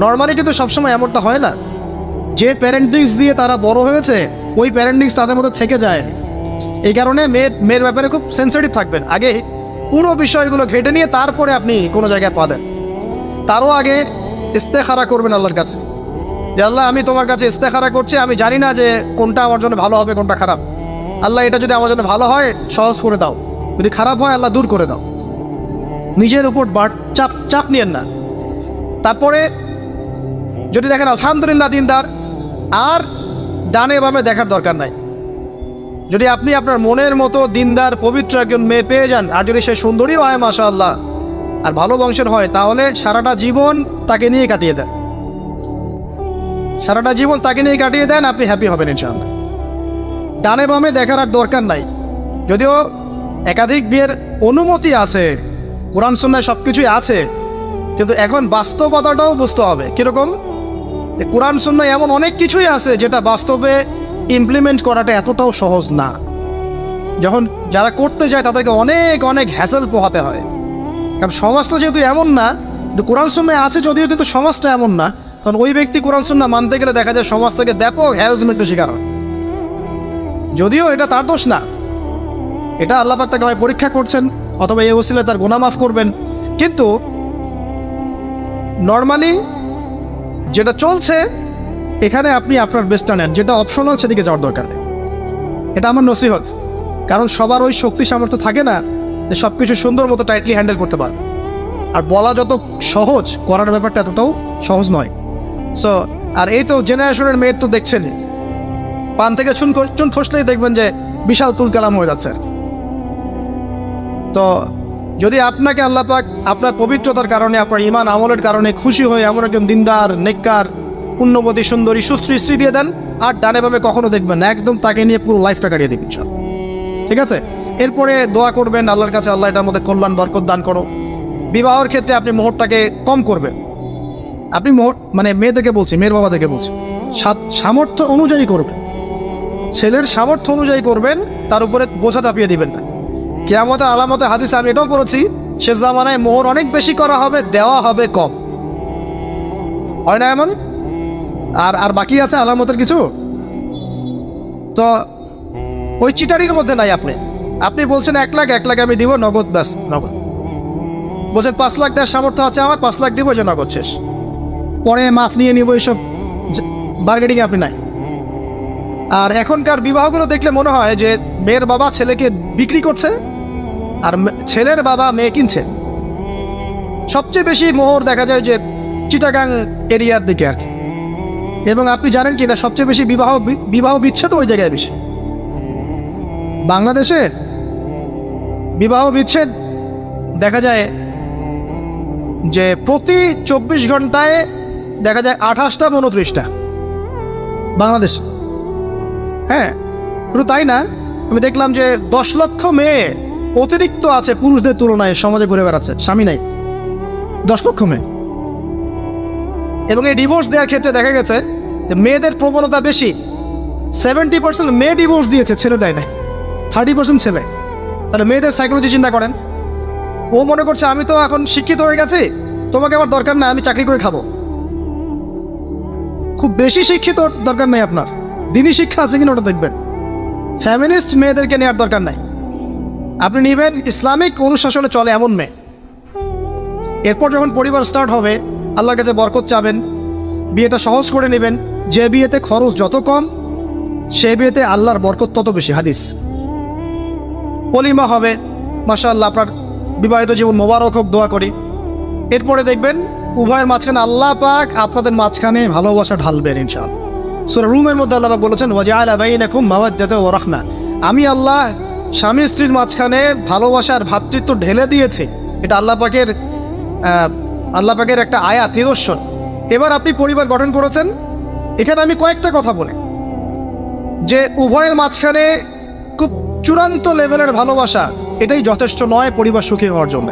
নর্মালি কিন্তু সবসময় এমনটা হয় না। যে প্যারেন্টিংস দিয়ে তারা বড় হয়েছে ওই প্যারেন্টিংস তাদের মধ্যে থেকে যায়। এই কারণে মেয়ের ব্যাপারে খুব সেন্সিটিভ থাকবেন। আগে পুরো বিষয়গুলো ঘেটে নিয়ে তারপরে আপনি কোনো জায়গায় পা দেন। তারও আগে ইস্তেখারা করবেন আল্লাহর কাছে, যে আল্লাহ আমি তোমার কাছে ইস্তেখারা করছি, আমি জানি না যে কোনটা আমার জন্য ভালো হবে কোনটা খারাপ। আল্লাহ এটা যদি আমার জন্য ভালো হয় সহজ করে দাও, যদি খারাপ হয় আল্লাহ দূর করে দাও। নিজের উপর চাপ নিয়েন না। তারপরে যদি দেখেন আলহামদুলিল্লাহ দিনদার, আর ডানে বামে দেখার দরকার নাই। যদি আপনি আপনার মনের মতো দিনদার পবিত্র একজন মেয়ে পেয়ে যান, আর যদি সে সুন্দরীও হয় মাশাআল্লাহ, আর ভালো বংশের হয়, তাহলে সারাটা জীবন তাকে নিয়ে কাটিয়ে দেন, সারাটা জীবন তাকে নিয়ে কাটিয়ে দেন, আপনি হ্যাপি হবেন ইনশাআল্লাহ। ডানে বামে দেখার আর দরকার নাই। যদিও একাধিক বিয়ের অনুমতি আছে, কোরআন সুন্নাহয় সব কিছুই আছে, কিন্তু এখন বাস্তবতাটাও বুঝতে হবে। কীরকম? কোরআন সুন্নাহয় এমন অনেক কিছুই আছে যেটা বাস্তবে ইমপ্লিমেন্ট করাটা এতটাও সহজ না। যখন যারা করতে চায় তাদেরকে অনেক অনেক হ্যাসেল পোহাতে হয়, কারণ সমাজটা যেহেতু এমন না। কিন্তু কোরআন সুন্নাহয় আছে যদিও, কিন্তু সমাজটা এমন না, তখন ওই ব্যক্তি কোরআন সুন্নাহ মানতে গেলে দেখা যায় সমাজ থেকে ব্যাপক হ্যারাসমেন্টের শিকার হয়। যদিও এটা তার দোষ না, এটা আল্লাহ পাক তাকে হয় পরীক্ষা করছেন, অথবা এই ওসিলায় তার গুনাহ মাফ করবেন। কিন্তু নর্মালি যেটা চলছে এখানে আপনি আপনার বেস্টটা নেন, যেটা অপশনাল সেদিকে যাওয়ার দরকার নেই। এটা আমার নসিহত। কারণ সবার ওই শক্তি সামর্থ্য থাকে না যে সব কিছু সুন্দর মতো টাইটলি হ্যান্ডেল করতে পারে। আর বলা যত সহজ, করার ব্যাপারটা এতটাও সহজ নয়। সো আর এই তো জেনারেশনের মেয়ের তো দেখছেন, পান থেকে চুন খসলেই দেখবেন যে বিশাল তুলকালাম হয়ে যাচ্ছে। তো যদি আপনাকে আল্লাহ পাক আপনার পবিত্রতার কারণে, আপনার ঈমান আমলের কারণে খুশি হয়ে এমন একজন দিনদার, নেককার, পুণ্যবতী, সুন্দরী, সুশ্রী স্ত্রী দিয়ে দেন, আর ডানে বামে কখনো দেখবেন না, একদম তাকে নিয়ে পুরো লাইফটা কাটিয়ে দিবেন ইনশাআল্লাহ। ঠিক আছে? এরপরে দোয়া করবেন আল্লাহর কাছে, আল্লাহ এটার মধ্যে কল্যাণ বরকত দান করো। বিবাহের ক্ষেত্রে আপনি মোহরটাকে কম করবেন। আপনি মোহর মানে মেয়েদেরকে বলছি, মেয়ের বাবাদেরকে বলছি, সামর্থ্য অনুযায়ী করবেন, ছেলের সামর্থ্য অনুযায়ী করবেন, তার উপরে বোঝা চাপিয়ে দিবেন না। কিয়ামতের আলামতের হাদিসে আমি এটাও পড়েছি, শেষ জামানায় মোহর অনেক বেশি করা হবে, দেওয়া হবে কম। হয় না এমন? আর বাকি আছে আলামতের কিছু। তো ওই চিটারির মধ্যে নাই। আপনি বলছেন 1 লাখ আমি দিব নগদ, ব্যাস নগদ। বলছেন 5 লাখ দেওয়ার সামর্থ্য আছে আমার, 5 লাখ দিব, যে নগদ শেষ, পরে মাফ নিয়ে নিব, এইসব বার্গেনিং আপনি নাই। আর এখনকার বিবাহগুলো দেখলে মনে হয় যে মেয়ের বাবা ছেলেকে বিক্রি করছে, আর ছেলের বাবা মেয়ে কিনছে। সবচেয়ে বেশি মোহর দেখা যায় যে চিটাগাং এরিয়ার দিকে আর কি। এবং আপনি জানেন কি না, সবচেয়ে বেশি বিবাহ বিচ্ছেদ ওই জায়গায় বেশি। বাংলাদেশে বিবাহ বিচ্ছেদ দেখা যায় যে প্রতি 24 ঘন্টায় দেখা যায় 28টা 29টা বাংলাদেশ। হ্যাঁ, শুধু তাই না, আমি দেখলাম যে 10 লক্ষ মেয়ে অতিরিক্ত আছে পুরুষদের তুলনায় সমাজে ঘুরে বেড়াচ্ছে, স্বামী নাই। 10 লক্ষ মেয়ে। এবং এই ডিভোর্স দেওয়ার ক্ষেত্রে দেখা গেছে যে মেয়েদের প্রবণতা বেশি। 70% মেয়ে ডিভোর্স দিয়েছে, ছেলে দেয় নাই, 30% ছেলে। তাহলে মেয়েদের সাইকোলজি চিন্তা করেন। ও মনে করছে আমি তো এখন শিক্ষিত হয়ে গেছি, তোমাকে আমার দরকার না, আমি চাকরি করে খাবো। খুব বেশি শিক্ষিত দরকার নেই আপনার, দিনই শিক্ষা আছে কিনা ওটা দেখবেন। ফ্যামিনিস্ট মেয়েদেরকে নেওয়ার দরকার নাই, আপনি নেবেন ইসলামিক অনুশাসনে চলে এমন মেয়ে। এরপর যখন পরিবার স্টার্ট হবে, আল্লাহর কাছে বরকত চাবেন, বিয়েটা সহজ করে নেবেন। যে বিয়েতে খরচ যত কম, সে বিয়েতে আল্লাহর বরকত তত বেশি। হাদিস। ওলিমা হবে, মাশাআল্লাহ, আপনার বিবাহিত জীবন মোবারক হোক, দোয়া করি। এরপরে দেখবেন উভয়ের মাঝখানে আল্লাহ পাক আপনাদের মাঝখানে ভালোবাসা ঢালবেন ইনশাআল্লাহ। সূরা রুমের মধ্যে আল্লাহ পাক বলেছেন, ওয়াজআলা বাইনাকুম মাওয়াদ্দাতা ওয়া রাহমা, আমি আল্লাহ স্বামী স্ত্রীর মাঝখানে ভালোবাসার ভ্রাতৃত্ব ঢেলে দিয়েছি। এটা আল্লাহ পাকের একটা আয়াত, নিদর্শন। এবার আপনি পরিবার গঠন করেছেন, এখানে আমি কয়েকটা কথা বলি যে উভয়ের মাঝখানে খুব চূড়ান্ত লেভেলের ভালোবাসা, এটাই যথেষ্ট নয় পরিবার সুখী হওয়ার জন্য।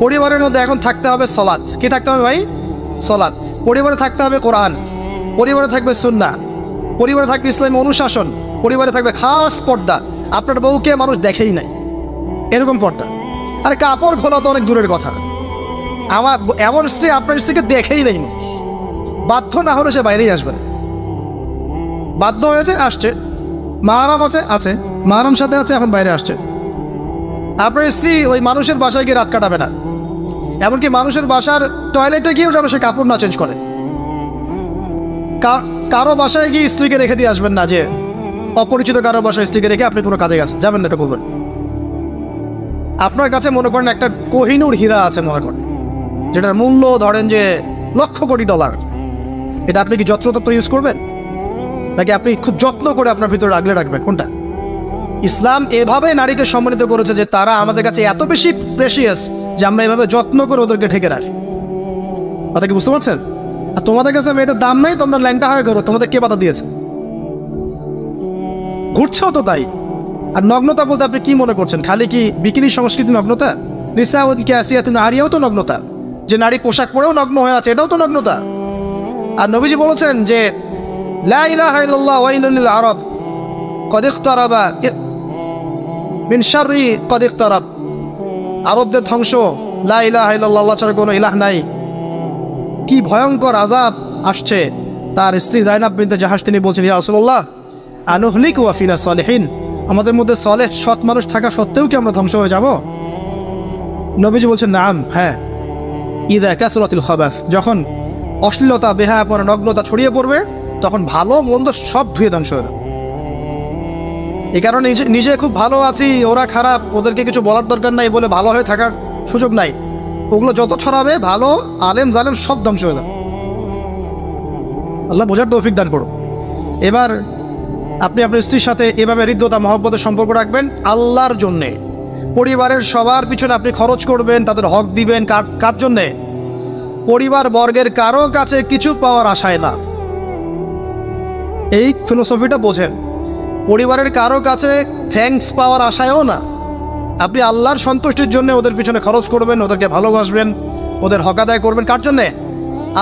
পরিবারের মধ্যে এখন থাকতে হবে সলাত। কি থাকতে হবে ভাই? সলাত। পরিবারে থাকতে হবে কোরআন, পরিবারে থাকবে সুন্নাহ, পরিবারে থাকবে ইসলামী অনুশাসন, পরিবারে থাকবে খাস পর্দা। আপনার বউকে মানুষ দেখেই নাই, এরকম পর্দা। আর কাপড় খোলা তো অনেক দূরের কথা, আমার এমন স্ত্রী আপনার স্ত্রীকে দেখেই নেই, বাধ্য না হলে সে বাইরেই আসবে না। বাধ্য হয়েছে, আসছে, মাহারাম আছে, মাহারাম সাথে আছে, এখন বাইরে আসছে। আপনার স্ত্রী ওই মানুষের বাসায় গিয়ে রাত কাটাবে না, এমনকি মানুষের বাসার টয়লেটে গিয়েও যেন সে কাপড় না চেঞ্জ করে। কারো বাসায় গিয়ে স্ত্রীকে রেখে দিয়ে আসবেন না, যে অপরিচিত কারো বাসায় স্ত্রীকে রেখে আপনি কোনো কাজে গেছেন, যাবেন না, এটা বলবেন। আপনার কাছে মনে করেন একটা কোহিনূর হীরা আছে, মনে করেন যেটার মূল্য ধরেন যে লক্ষ কোটি ডলার, এটা আপনি কি যত্রতত্র ইউজ করবেন, নাকি আপনি খুব যত্ন করে আপনার ভিতরে আগলে রাখবেন? কোনটা? ইসলাম এভাবে নারীকে সম্মানিত করেছে যে তারা আমাদের কাছে এত বেশি প্রেশিয়াস যে আমরা এভাবে যত্ন করে ওদেরকে ঢেকে রাখি। কথা কি বুঝতে পারছেন? আর তোমাদের কাছে মেয়েদের দাম নাই, তোমরা ল্যাংটা হয়ে করো, তোমাদের কে বাধা দিয়েছে? ঘুরছেও তো তাই। আর নগ্নতা বলতে আপনি কি মনে করছেন? খালি কি বিকিনি সংস্কৃতি নগ্নতা? নিসাউদ্দিন আসিয়াতুন আরিয়াও তো নগ্নতা, যে নারী পোশাক পরেও নগ্ন হয়ে আছে, এটাও তো নগ্নতা। আর নবীজি বলেছেন যে লা ইলাহা ইল্লাল্লাহ ওয়াইলুল লিল আরব কদ ইখতারাবা মিন শাররি কদ ইখতারাব। আরবদের ধ্বংস, লা ইলাহা ইল্লাল্লাহ, আল্লাহ ছাড়া কোনো ইলাহ নাই, কি ভয়ঙ্কর আযাব আসছে। তার স্ত্রী যায়নাব বিনতে জাহাশ তিনি বলছেন, ইয়া রাসূলুল্লাহ আনুহলিকু ওয়া ফিনা সালিহিন, আমাদের মধ্যে সালেহ সৎ মানুষ থাকা সত্ত্বেও কি আমরা ধ্বংস হয়ে যাব? নবীজি বলছেন নাম, হ্যাঁ। ইযা কাসরাতিল খাবাস, যখন অশ্লীলতা, বেহায়াপনা, নগ্নতা ছড়িয়ে পড়বে, তখন ভালো মন্দ সব ধুয়ে ধ্বংস হয়ে যাবে। এই কারণে নিজে খুব ভালো আছি, ওরা খারাপ, ওদেরকে কিছু বলার দরকার নাই বলে ভালো হয়ে থাকার সুযোগ নাই। ওগুলো যত ছড়াবে, ভালো আলেম জালেম সব ধ্বংস হয়ে যাবে। আল্লাহ বোঝার তৌফিক দান করুন। এবার আপনি আপনার স্ত্রীর সাথে এভাবে হৃদ্যতা মহব্বতের সম্পর্ক রাখবেন আল্লাহর জন্যে। পরিবারের সবার পিছনে আপনি খরচ করবেন, তাদের হক দিবেন। কার জন্যে? পরিবার বর্গের কারো কাছে কিছু পাওয়ার আশায় না। এই ফিলোসফিটা বোঝেন। পরিবারের কারো কাছে থ্যাঙ্কস পাওয়ার আশায়ও না। আপনি আল্লাহর সন্তুষ্টির জন্য ওদের পিছনে খরচ করবেন, ওদেরকে ভালোবাসবেন, ওদের হক আদায় করবেন। কার জন্যে?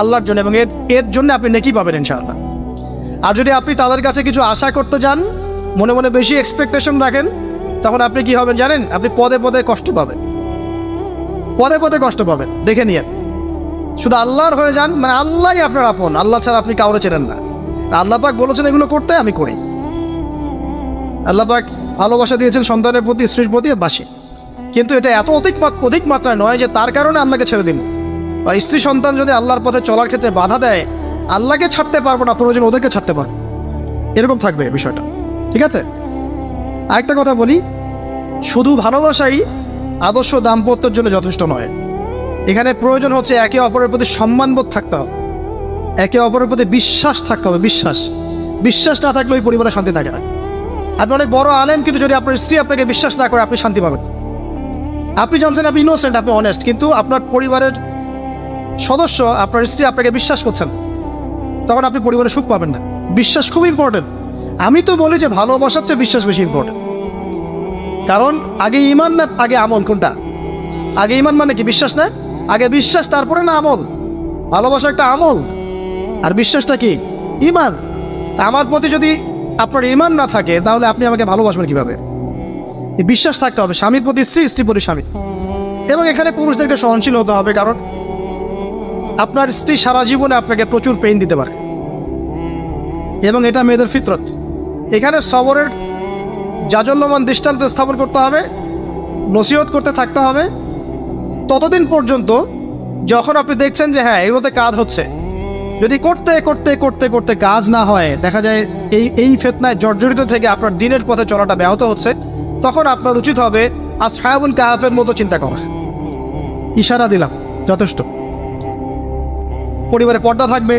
আল্লাহর জন্য। এবং এর জন্য আপনি নেকি পাবেন ইনশাআল্লাহ। আর যদি আপনি তাদের কাছে কিছু আশা করতে যান, মনে মনে বেশি এক্সপেকটেশন রাখেন, তখন আপনি কি হবেন জানেন? আপনি পদে পদে কষ্ট পাবেন, পদে পদে কষ্ট পাবেন। দেখে নিয়ে শুধু আল্লাহর হয়ে যান, মানে আল্লাহই আপনার আপন, আল্লাহ ছাড়া আপনি কাউরে চেনেন না। আল্লাহ পাক বলেছেন এগুলো করতে, আমি করি। আল্লাহ পাক ভালোবাসা দিয়েছেন সন্তানের প্রতি, স্ত্রীর প্রতি, বাসি। কিন্তু এটা এত অধিক মাত্রায় নয় যে তার কারণে আল্লাহকে ছেড়ে দিন। বা স্ত্রী সন্তান যদি আল্লাহর পথে চলার ক্ষেত্রে বাধা দেয়, আল্লাহকে ছাড়তে পারবো না, প্রয়োজন ওদেরকে ছাড়তে পারবো, এরকম থাকবে বিষয়টা। ঠিক আছে? আরেকটা কথা বলি, শুধু ভালোবাসাই আদর্শ দাম্পত্যের জন্য যথেষ্ট নয়। এখানে প্রয়োজন হচ্ছে একে অপরের প্রতি সম্মানবোধ থাকতে হবে, একে অপরের প্রতি বিশ্বাস থাকতে হবে। বিশ্বাস না থাকলে ওই পরিবারে শান্তি থাকে না। আপনি অনেক বড় আলেম, কিন্তু যদি আপনার স্ত্রী আপনাকে বিশ্বাস না করে, আপনি শান্তি পাবেন। আপনি জানছেন আপনি ইনোসেন্ট, আপনি অনেস্ট, কিন্তু আপনার পরিবারের সদস্য, আপনার স্ত্রী আপনাকে বিশ্বাস করছেন, তখন আপনি পরিবারে সুখ পাবেন না। বিশ্বাস খুব ইম্পর্টেন্ট। আমি তো বলি যে ভালোবাসার চেয়ে বিশ্বাস বেশি ইম্পর্টেন্ট। কারণ আগে ইমান না আগে আমল? কোনটা আগে? ইমান মানে কি? বিশ্বাস না? আগে বিশ্বাস, তারপরে না আমল? ভালোবাসা একটা আমল, আর বিশ্বাসটা কি? ইমান। তা আমার প্রতি যদি আপনার ইমান না থাকে, তাহলে আপনি আমাকে ভালোবাসবেন কিভাবে? এই বিশ্বাস থাকতে হবে, স্বামীর প্রতি স্ত্রী, স্ত্রী প্রতি স্বামী। এবং এখানে পুরুষদেরকে সহনশীল হতে হবে, কারণ আপনার স্ত্রী সারা জীবনে আপনাকে প্রচুর পেইন দিতে পারে, এবং এটা মেয়েদের ফিতরত। এখানে সবরের জাজল্যমান দৃষ্টান্ত স্থাপন করতে হবে, নসিহত করতে থাকতে হবে ততদিন পর্যন্ত যখন আপনি দেখছেন যে হ্যাঁ এগুলোতে কাজ হচ্ছে। যদি করতে করতে করতে করতে কাজ না হয়, দেখা যায় এই ফিতনায় জর্জরিত থেকে আপনার দিনের পথে চলাটা ব্যাহত হচ্ছে, তখন আপনার উচিত হবে আসহাবুল কাহাফের মতো চিন্তা করা। ইশারা দিলাম, যথেষ্ট। পরিবারে পর্দা থাকবে,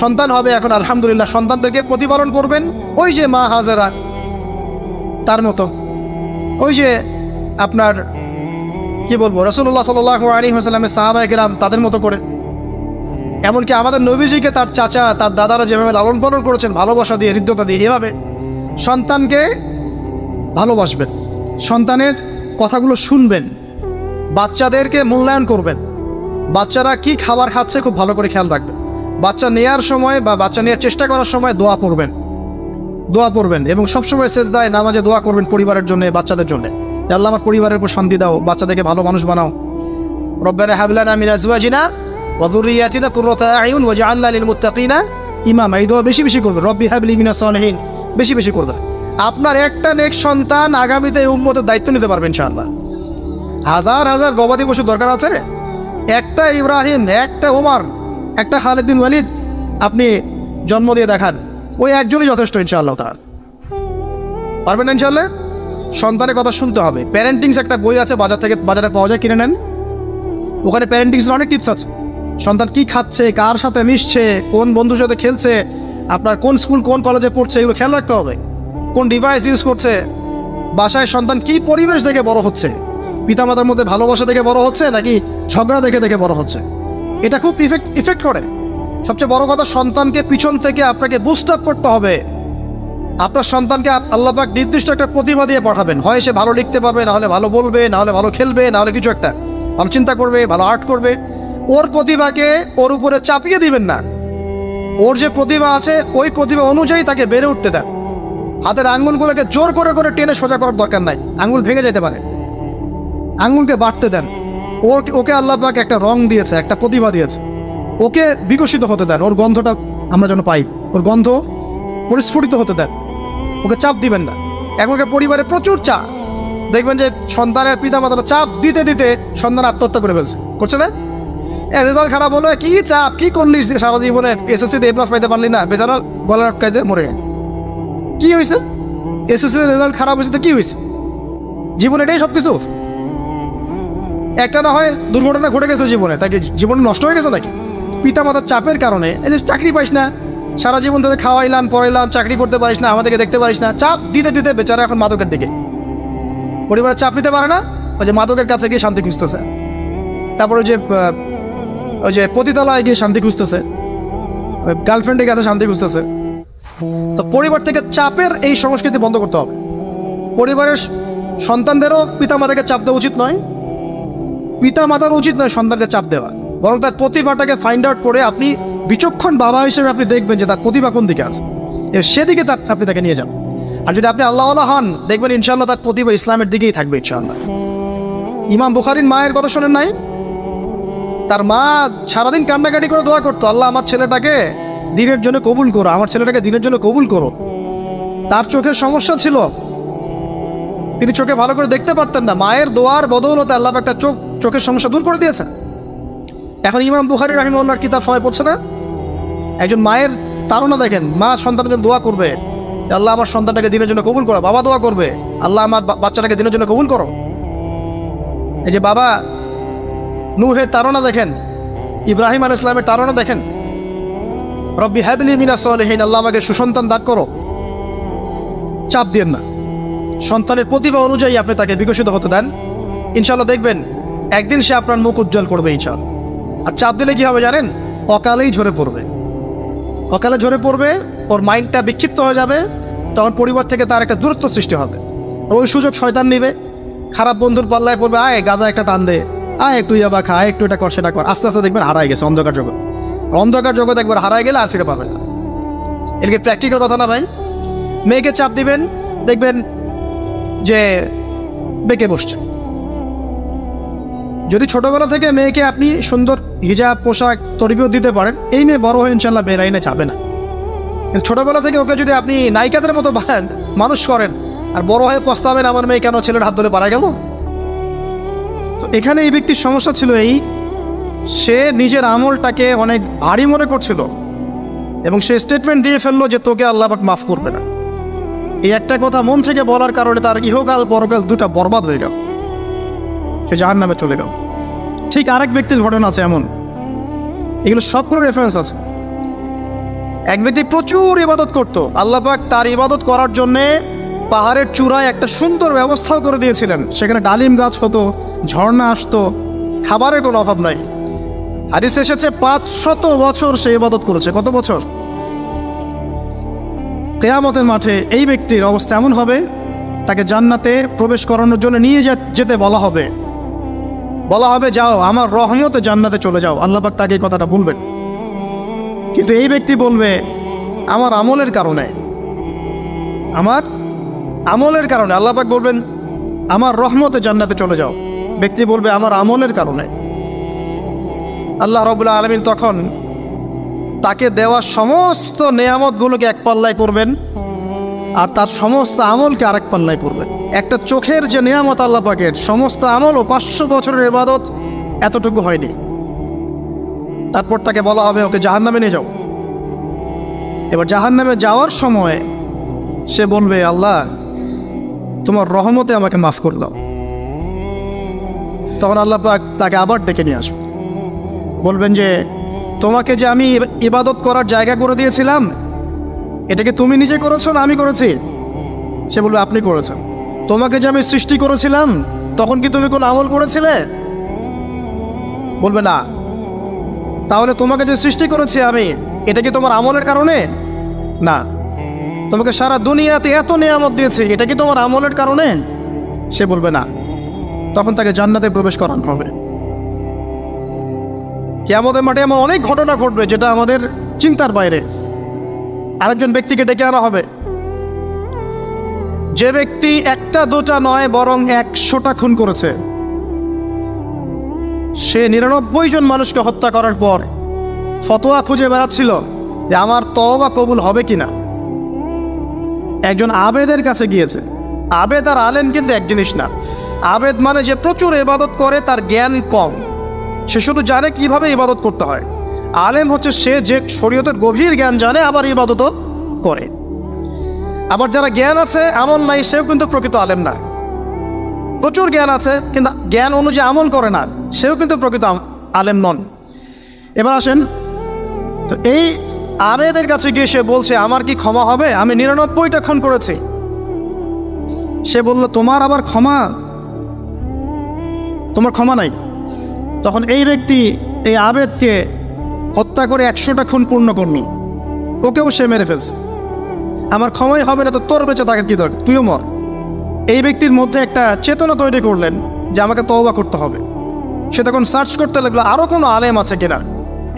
সন্তান হবে, এখন আলহামদুলিল্লাহ সন্তানদেরকে প্রতিপালন করবেন ওই যে মা হাজেরা তার মতো, ওই যে আপনার কি বলবো রাসূলুল্লাহ সাল্লাল্লাহু আলাইহি ওয়াসাল্লামের সাহাবায়ে কেরাম তাদের মতো করে। এমনকি আমাদের নবীজিকে তার চাচা, তার দাদারা যেভাবে লালন পালন করেছেন ভালোবাসা দিয়ে, হৃদ্যতা দিয়ে, এভাবে সন্তানকে ভালোবাসবেন, সন্তানের কথাগুলো শুনবেন, বাচ্চাদেরকে মূল্যায়ন করবেন, বাচ্চারা কি খাবার খাচ্ছে খুব ভালো করে খেয়াল রাখবেন, বাচ্চা নেওয়ার সময় বা বাচ্চা নেওয়ার চেষ্টা করার সময় দোয়া পড়বেন এবং সবসময় সেজদায় নামাজে দোয়া করবেন পরিবারের জন্য, বাচ্চাদের জন্য। আল্লাহ আমার পরিবারের উপর শান্তি দাও, বাচ্চাদেরকে ভালো মানুষ বানাও। রব্বানা হাব লানা মিন আজওয়াজিনা ওয়া যুররিয়াতিনা কুররাতা আ'য়ুন ওয়াজআলনা লিল মুত্তাকিনা ইমামা। এই দোয়া বেশি বেশি করবেন, রব্বি হাবলি মিনাস সালিহিন বেশি বেশি করবেন। আপনার একটা নেক সন্তান আগামীতে এই উম্মতের দায়িত্ব নিতে পারবেন ইনশাআল্লাহ। হাজার হাজার গবাদি পশু দরকার আছে, একটা ইব্রাহিম, একটা ওমর, একটা খালিদ বিন ওয়ালিদ আপনি জন্ম দিয়ে দেখান, ওই একজনই যথেষ্ট ইনশাআল্লাহ তাআলা। পারবেন না ইনশাআল্লাহ? সন্তানের কথা শুনতে হবে। প্যারেন্টিংস একটা বই আছে, বাজারে পাওয়া যায়, কিনে নেন। ওখানে প্যারেন্টিংসের অনেক টিপস আছে। সন্তান কি খাচ্ছে, কার সাথে মিশছে, কোন বন্ধুর সাথে খেলছে, আপনার কোন স্কুল কোন কলেজে পড়ছে, এগুলো খেয়াল রাখতে হবে। কোন ডিভাইস ইউজ করছে, বাসায় সন্তান কি পরিবেশ দেখে বড় হচ্ছে, পিতামাতার মধ্যে ভালোবাসা দেখে বড় হচ্ছে নাকি ঝগড়া দেখে দেখে বড় হচ্ছে, এটা খুব ইফেক্ট করে। সবচেয়ে বড় কথা, সন্তানকে পিছন থেকে আপনাকে বুস্ট আপ করতে হবে। আপনার সন্তানকে আল্লাহ পাক নির্দিষ্ট একটা প্রতিভা দিয়ে পাঠাবেন, হয় সে ভালো লিখতে পারবে, না হলে ভালো বলবে, না হলে ভালো খেলবে, না হলে কিছু একটা ভালো চিন্তা করবে, ভালো আর্ট করবে। ওর প্রতিভাকে ওর উপরে চাপিয়ে দিবেন না। ওর যে প্রতিভা আছে ওই প্রতিভা অনুযায়ী তাকে বেড়ে উঠতে দেন। হাতের আঙ্গুলগুলোকে জোর করে করে টেনে সোজা করার দরকার নাই, আঙ্গুল ভেঙে যেতে পারে। আঙ্গুলকে বাড়তে দেন। ওকে আল্লাহ পাক একটা রং দিয়েছে, একটা প্রতিভা দিয়েছে, ওকে বিকশিত হতে দেন। ওর গন্ধটা আমরা যেন পাই, ওর গন্ধ পরিস্ফুটিত হতে দেন। ওকে চাপ দিবেন না। এখনকার পরিবারে প্রচুর চাপ, দেখবেন যে সন্তানের পিতামাতারা চাপ দিতে দিতে সন্তান আত্মহত্যা করে ফেলছে, করছে না? রেজাল্ট খারাপ হলো, কি চাপ, কি করলি সারা জীবনে, এসএসসিতে A+ পাইতে পারলি না, বেচারা গলা আটকাইতে মরে গেল। কি হয়েছে? এসএসসিতে রেজাল্ট খারাপ হয়েছে তো কি হয়েছে? জীবনে এটাই সব কিছু? একটা না হয় দুর্ঘটনা ঘটে গেছে জীবনে, তাকে জীবন নষ্ট হয়ে গেছে নাকি? পিতামাতার চাপের কারণে, এই যে চাকরি পাইস না, সারা জীবন ধরে খাওয়াইলাম পড়াইলাম, চাকরি করতে পারিস না, আমাদেরকে দেখতে পারিস না, চাপ দিতে দিতে বেচারা এখন মাদকের দিকে। পরিবারের চাপ নিতে পারে না, ওই যে মাদকের কাছে গিয়ে শান্তি খুঁজতেছে, তারপরে ওই যে পতিতালয়ে গিয়ে শান্তি খুঁজতেছে, ওই গার্লফ্রেন্ডের কাছে শান্তি খুঁজতেছে। তো পরিবার থেকে চাপের এই সংস্কৃতি বন্ধ করতে হবে। পরিবারের সন্তানদেরও পিতামাতাকে চাপ দেওয়া উচিত নয়, পিতামাতার উচিত নয় সন্তানকে চাপ দেওয়া, বরং তার প্রতিভাটাকে ফাইন্ড আউট করে আপনি বিচক্ষণ বাবা হিসেবে আপনি দেখবেন যে তার প্রতিভা কোন দিকে আছে, সেদিকে আপনি তাকে নিয়ে যান। আর যদি আপনি আল্লাহওয়ালা হন, দেখবেন ইনশাআল্লাহ তার প্রতিভা ইসলামের দিকেই থাকবে ইনশাআল্লাহ। ইমাম বুখারীর মায়ের কথা শোনেন নাই? তার মা সারাদিন কান্নাকাটি করে দোয়া করতো, আল্লাহ আমার ছেলেটাকে দিনের জন্য কবুল করো, আমার ছেলেটাকে দিনের জন্য কবুল করো। তার চোখের সমস্যা ছিল, তিনি চোখে ভালো করে দেখতে পারতেন না, মায়ের দোয়ার বদৌলতে আল্লাহ একটা চোখের সমস্যা দূর করে দিয়েছে। এখন ইমাম বুখারী রাহিমাহুল্লাহর কিতাব সবাই পড়ছে না? একজন মায়ের তাড়না দেখেন, মা সন্তানের জন্য দোয়া করবে, আল্লাহ আমার সন্তানটাকে দিনের জন্য কবুল করো। বাবা দোয়া করবে, আল্লাহ আমার বাচ্চাটাকে দিনের জন্য কবুল করো। এই যে বাবা নূহের তাড়না দেখেন, ইব্রাহিম আলাইহিস সালামের তাড়না দেখেন, রব্বি হাবলি মিনাস সালিহিন, আল্লাহ আমাকে সুসন্তান দান করো। চাপ দিয়েন না, সন্তানের প্রতিভা অনুযায়ী আপনি তাকে বিকশিত হতে দেন। ইনশাআল্লাহ দেখবেন একদিন সে আপনার মুখ উজ্জ্বল করবে ইনশাআল্লাহ। আর চাপ দিলে কি হবে জানেন? অকালেই ঝরে পড়বে, অকালে ঝরে পড়বে, ওর মাইন্ডটা বিক্ষিপ্ত হয়ে যাবে, তখন পরিবার থেকে তার একটা দূরত্ব সৃষ্টি হবে। ওই সুযোগ শয়তান নিবে, খারাপ বন্ধুর পাল্লায় পড়বে, আয় গাজা একটা টান দে, আয় একটু ইয়াবা খা, একটু এটা কর সেটা কর, আস্তে আস্তে দেখবেন হারায় গেছে অন্ধকার জগৎ। অন্ধকার জগৎ একবার হারায় গেলে আর ফিরে পাবেন না। এদিকে প্র্যাকটিক্যাল কথা না ভাই। মেয়েকে চাপ দিবেন, দেখবেন যে বেঁকে বসছে। যদি ছোটবেলা থেকে মেয়েকে আপনি সুন্দর হিজাব পোশাক তরবিয়ত দিতে পারেন, এই মেয়ে বড় হয়ে ইনশাল্লাহ বেলাইনে যাবে না। ছোটবেলা থেকে ওকে যদি আপনি নায়িকাদের মতো মানুষ করেন আর বড় হয়ে পস্তাবেন, আমার মেয়ে কেন ছেলের হাত ধরে পারা গেল। তো এখানে এই ব্যক্তির সমস্যা ছিল সে নিজের আমলটাকে অনেক ভারী মনে করছিল এবং সে স্টেটমেন্ট দিয়ে ফেললো যে তোকে আল্লাহ পাক মাফ করবে না। এই একটা কথা মন থেকে বলার কারণে তার ইহকাল পরকাল দুটা বরবাদ হয়ে গেল, সে জাহান্নামে চলে গেল। ঠিক আরেক ব্যক্তির ঘটনা আছে এমন, এগুলো সবগুলো রেফারেন্স আছে। এক ব্যক্তি প্রচুর ইবাদত করত, আল্লাহ পাক তার ইবাদত করার জন্যে পাহাড়ের চূড়ায় একটা সুন্দর ব্যবস্থাও করে দিয়েছিলেন, সেখানে ডালিম গাছ হতো, ঝর্ণা আসতো, খাবারের কোনো অভাব নাই। হাদিস এসেছে 500 বছর সে ইবাদত করেছে। কত বছর? কিয়ামতের মাঠে এই ব্যক্তির অবস্থা এমন হবে, তাকে জান্নাতে প্রবেশ করানোর জন্য নিয়ে যেতে বলা হবে যাও আমার রহমতে জান্নাতে চলে যাও। আল্লাহ পাক তাকে এই কথাটা বলবেন, কিন্তু এই ব্যক্তি বলবে আমার আমলের কারণে আল্লাহ পাক বলবেন আমার রহমতে জান্নাতে চলে যাও। ব্যক্তি বলবে আমার আমলের কারণে। আল্লাহ রাব্বুল আলামিন তখন তাকে দেওয়া সমস্ত নেয়ামতগুলোকে এক পাল্লায় করবেন, আর তার সমস্ত আমলকে আরেক পাল্লায় করবেন। একটা চোখের যে নেয়ামত আল্লাহ পাকের, সমস্ত আমল ও 500 বছরের ইবাদত এতটুকু হয়নি। তারপর তাকে বলা হবে ওকে জাহান্নামে নিয়ে যাও। এবার জাহান্নামে যাওয়ার সময় সে বলবে, আল্লাহ তোমার রহমতে আমাকে মাফ করে দাও। তখন আল্লাহ পাক তাকে আবার ডেকে নিয়ে আসবে, বলবেন যে তোমাকে যে আমি ইবাদত করার জায়গা করে দিয়েছিলাম, এটাকে তুমি নিজে করেছো না আমি করেছি? সে বলবে আপনি করেছেন। তোমাকে যে আমি সৃষ্টি করেছিলাম, তখন কি তুমি কোনো আমল করেছিলে? বলবে না। তাহলে তোমাকে যে সৃষ্টি করেছি আমি, এটা কি তোমার আমলের কারণে? না। তোমাকে সারা দুনিয়াতে এত নিয়ামত দিয়েছি, এটা কি তোমার আমলের কারণে? সে বলবে না। তখন তাকে জান্নাতে প্রবেশ করানো হবে। কিয়ামতের মাঠে এমন অনেক ঘটনা ঘটবে যেটা আমাদের চিন্তার বাইরে। আরেকজন ব্যক্তিকে ডেকে আনা হবে, যে ব্যক্তি একটা দুটা নয় বরং 100টা খুন করেছে। সে 99 জন মানুষকে হত্যা করার পর ফতোয়া খুঁজে বেড়াচ্ছিল যে আমার তওবা কবুল হবে কিনা। একজন আবেদের কাছে গিয়েছে। আবেদ আর আলেম কিন্তু এক জিনিস না। আবেদ মানে যে প্রচুর ইবাদত করে, তার জ্ঞান কম, সে শুধু জানে কিভাবে ইবাদত করতে হয়। আলেম হচ্ছে সে যে শরীয়তের গভীর জ্ঞান জানে, আবার ইবাদতও করে। আবার যারা জ্ঞান আছে আমল নাই, সেও কিন্তু প্রকৃত আলেম না। প্রচুর জ্ঞান আছে কিন্তু জ্ঞান অনুযায়ী আমল করে না, সেও কিন্তু প্রকৃত আলেম নন। এবার আসেন, তো এই আবেদের কাছে গিয়ে সে বলছে আমার কি ক্ষমা হবে? আমি 99টা খুন করেছি। সে বলল তোমার আবার ক্ষমা? তোমার ক্ষমা নাই। তখন এই ব্যক্তি এই আবেদকে হত্যা করে 100টা খুন পূর্ণ করল, ওকেও সে মেরে ফেলছে। আমার ক্ষমাই হবে না তো তোর বেঁচে থাকার কি দরকার, তুইও মর। এই ব্যক্তির মধ্যে একটা চেতনা তৈরি করলেন যে আমাকে তওবা করতে হবে। সে তখন সার্চ করতে লাগলো আরও কোনো আলেম আছে কিনা।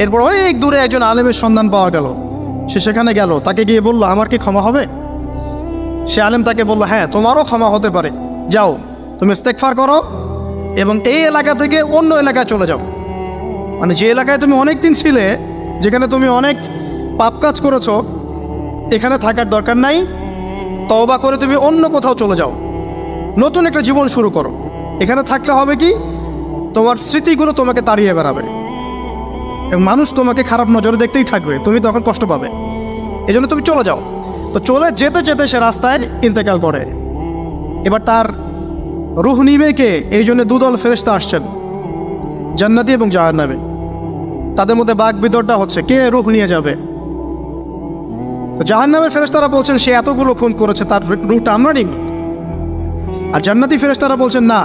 এরপর অনেক দূরে একজন আলেমের সন্ধান পাওয়া গেল। সে সেখানে গেল, তাকে গিয়ে বলল আমার কি ক্ষমা হবে? সে আলেম তাকে বলল হ্যাঁ, তোমারও ক্ষমা হতে পারে। যাও তুমি ইস্তেগফার করো এবং এই এলাকা থেকে অন্য এলাকায় চলে যাও। মানে যে এলাকায় তুমি অনেক দিন ছিলে, যেখানে তুমি অনেক পাপ কাজ করেছো, এখানে থাকার দরকার নাই। তওবা করে তুমি অন্য কোথাও চলে যাও, নতুন একটা জীবন শুরু করো। এখানে থাকলে হবে কি, তোমার স্মৃতিগুলো তোমাকে তাড়িয়ে বেড়াবে এবং মানুষ তোমাকে খারাপ নজরে দেখতেই থাকবে, তুমি তখন কষ্ট পাবে। এই জন্য তুমি চলে যাও। তো চলে যেতে যেতে সে রাস্তায় ইন্তেকাল করে। এবার তার রূহ নিবে কে? এই জন্য দুদল ফেরেশতা আসছেন, জান্নাতি এবং জাহান্নামী। তাদের মধ্যে বাক বিতরটা হচ্ছে কে রূহ নিয়ে যাবে। তো জাহান্নামের ফেরেশতারা বলছেন সে এতগুলো খুন করেছে, তার রূহটা আমরা নিব। আর জান্নাতি ফেরেশতারা বলছেন না,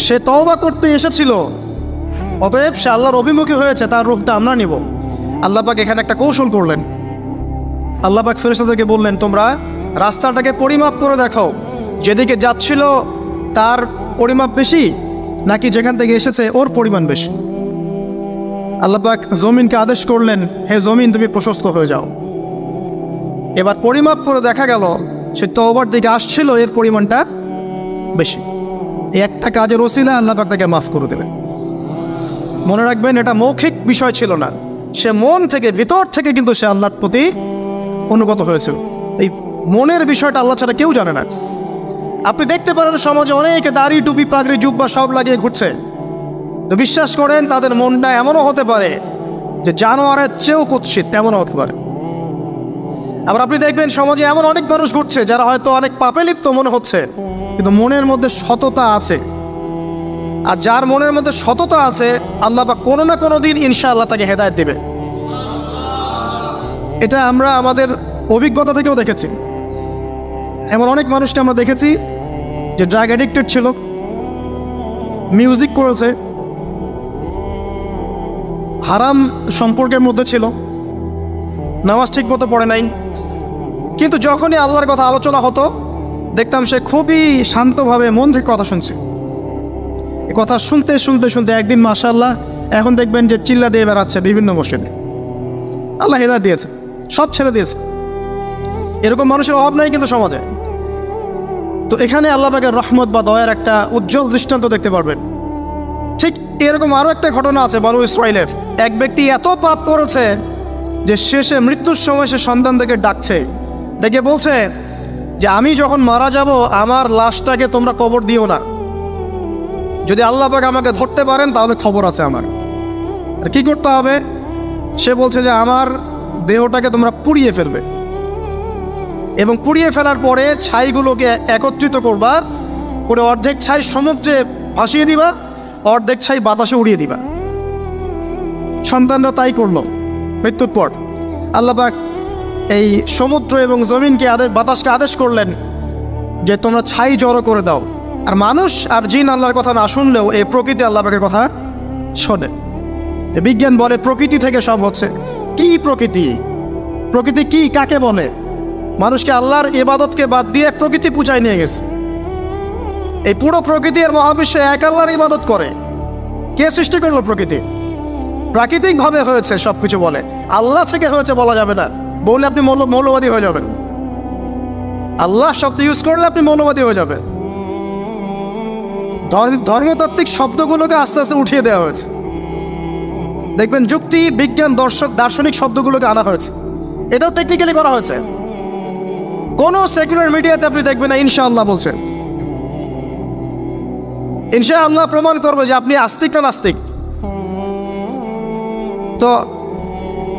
সে তওবা করতে এসেছিল, অতএব সে আল্লাহর অভিমুখী হয়েছে, তার রূহটা আমরা নিব। আল্লাহ পাক এখানে একটা কৌশল করলেন। আল্লাহ পাক ফেরেশতাদেরকে বললেন তোমরা রাস্তাটাকে পরিমাপ করে দেখো, যেদিকে যাচ্ছিল তার পরিমাপ বেশি নাকি যেখান থেকে এসেছে ওর পরিমাণ বেশি। আল্লাহ পাক জমিনকে আদেশ করলেন হে জমিন তুমি প্রশস্ত হয়ে যাও। এবার পরিমাপ করে দেখা গেল সে তওবার দিকে আসছিল, এর পরিমাণটা বেশি। একটা কাজের ওসিলা আল্লাহ পাক তাকে মাফ করে দেবেন। মনে রাখবেন এটা মৌখিক বিষয় ছিল না, সে মন থেকে ভিতর থেকে কিন্তু সে আল্লাহর প্রতি অনুগত হয়েছিল। এই মনের বিষয়টা আল্লাহ ছাড়া কেউ জানে না। আপনি দেখতে পারেন সমাজে অনেকে দাড়ি টুপি পাগড়ি জুব্বা সব লাগিয়ে ঘুরছে, তো বিশ্বাস করেন তাদের মনটা এমনও হতে পারে যে জানোয়ারের চেয়েও কুৎসিত, তেমনও হতে পারে। আবার আপনি দেখবেন সমাজে এমন অনেক মানুষ ঘুরছে যারা হয়তো অনেক পাপে লিপ্ত মনে হচ্ছে, কিন্তু মনের মধ্যে সততা আছে। আর যার মনের মধ্যে সততা আছে আল্লাহ পাক কোনো না কোনো দিন ইনশাআল্লাহ তাকে হেদায়েত দেবে। এটা আমরা আমাদের অভিজ্ঞতা থেকেও দেখেছি। এমন অনেক মানুষকে আমরা দেখেছি যে ড্রাগ অ্যাডিক্টেড ছিল, মিউজিক করেছে, হারাম সম্পর্কের মধ্যে ছিল, নামাজ ঠিক মতো পড়ে নাই, কিন্তু যখনই আল্লাহর কথা আলোচনা হতো দেখতাম সে খুবই শান্তভাবে মন থেকে কথা শুনছে। এ কথা শুনতে শুনতে শুনতে একদিন মাশাআল্লাহ এখন দেখবেন যে চিল্লা দিয়ে বেড়াচ্ছে বিভিন্ন মসজিদে। আল্লাহ হেদায়েত দিয়েছে, সব ছেড়ে দিয়েছে। এরকম মানুষের অভাব নাই কিন্তু সমাজে। তো এখানে আল্লাহ পাকের রহমত বা দয়ার একটা উজ্জ্বল দৃষ্টান্ত দেখতে পারবেন। ঠিক এরকম আরও একটা ঘটনা আছে বনু ইসরাইলের। এক ব্যক্তি এত পাপ করেছে যে শেষে মৃত্যুর সময় সে সন্তানদেরকে ডাকছে, ডেকে বলছে যে আমি যখন মারা যাব আমার লাশটাকে তোমরা কবর দিও না, যদি আল্লাহ পাক আমাকে ধরতে পারেন তাহলে খবর আছে আমার। আর কী করতে হবে? সে বলছে যে আমার দেহটাকে তোমরা পুড়িয়ে ফেলবে এবং পুড়িয়ে ফেলার পরে ছাইগুলোকে একত্রিত করবা, করে অর্ধেক ছাই সমুদ্রে ভাসিয়ে দিবা, অর্ধেক ছাই বাতাসে উড়িয়ে দিবা। সন্তানরা তাই করলো। মৃত্যুর পর আল্লাহ পাক এই সমুদ্র এবং জমিনকে বাতাসকে আদেশ করলেন যে তোমরা ছাই জড়ো করে দাও। আর মানুষ আর জিন আল্লাহর কথা না শুনলেও এই প্রকৃতি আল্লাহ পাকের কথা শোনে। বিজ্ঞান বলে প্রকৃতি থেকে সব হচ্ছে। কি প্রকৃতি? প্রকৃতি কি, কাকে বলে? মানুষকে আল্লাহর ইবাদতকে বাদ দিয়ে প্রকৃতি পূজায় নিয়ে গেছে। এই পুরো প্রকৃতি আর মহাবিশ্বে এক আল্লাহর ইবাদত করে। কে সৃষ্টি করলো প্রকৃতি? প্রাকৃতিকভাবে হয়েছে সব কিছু বলে, আল্লাহ থেকে হয়েছে বলা যাবে না। বললে আপনি মৌলবাদী হয়ে যাবেন। আল্লাহ শব্দ ইউজ করলে আপনি মৌলবাদী হয়ে যাবেন। ধর্মতাত্ত্বিক শব্দগুলোকে আস্তে আস্তে উঠিয়ে দেওয়া হয়েছে। দেখবেন যুক্তি, বিজ্ঞান, দার্শনিক শব্দগুলোকে আনা হয়েছে। এটাও টেকনিক্যালি করা হয়েছে। কোনো সেকুলার মিডিয়াতে আপনি দেখবেন না ইনশাআল্লাহ বলছেন। ইনশাআল্লাহ প্রমাণ করবে যে আপনি আস্তিক না নাস্তিক। তো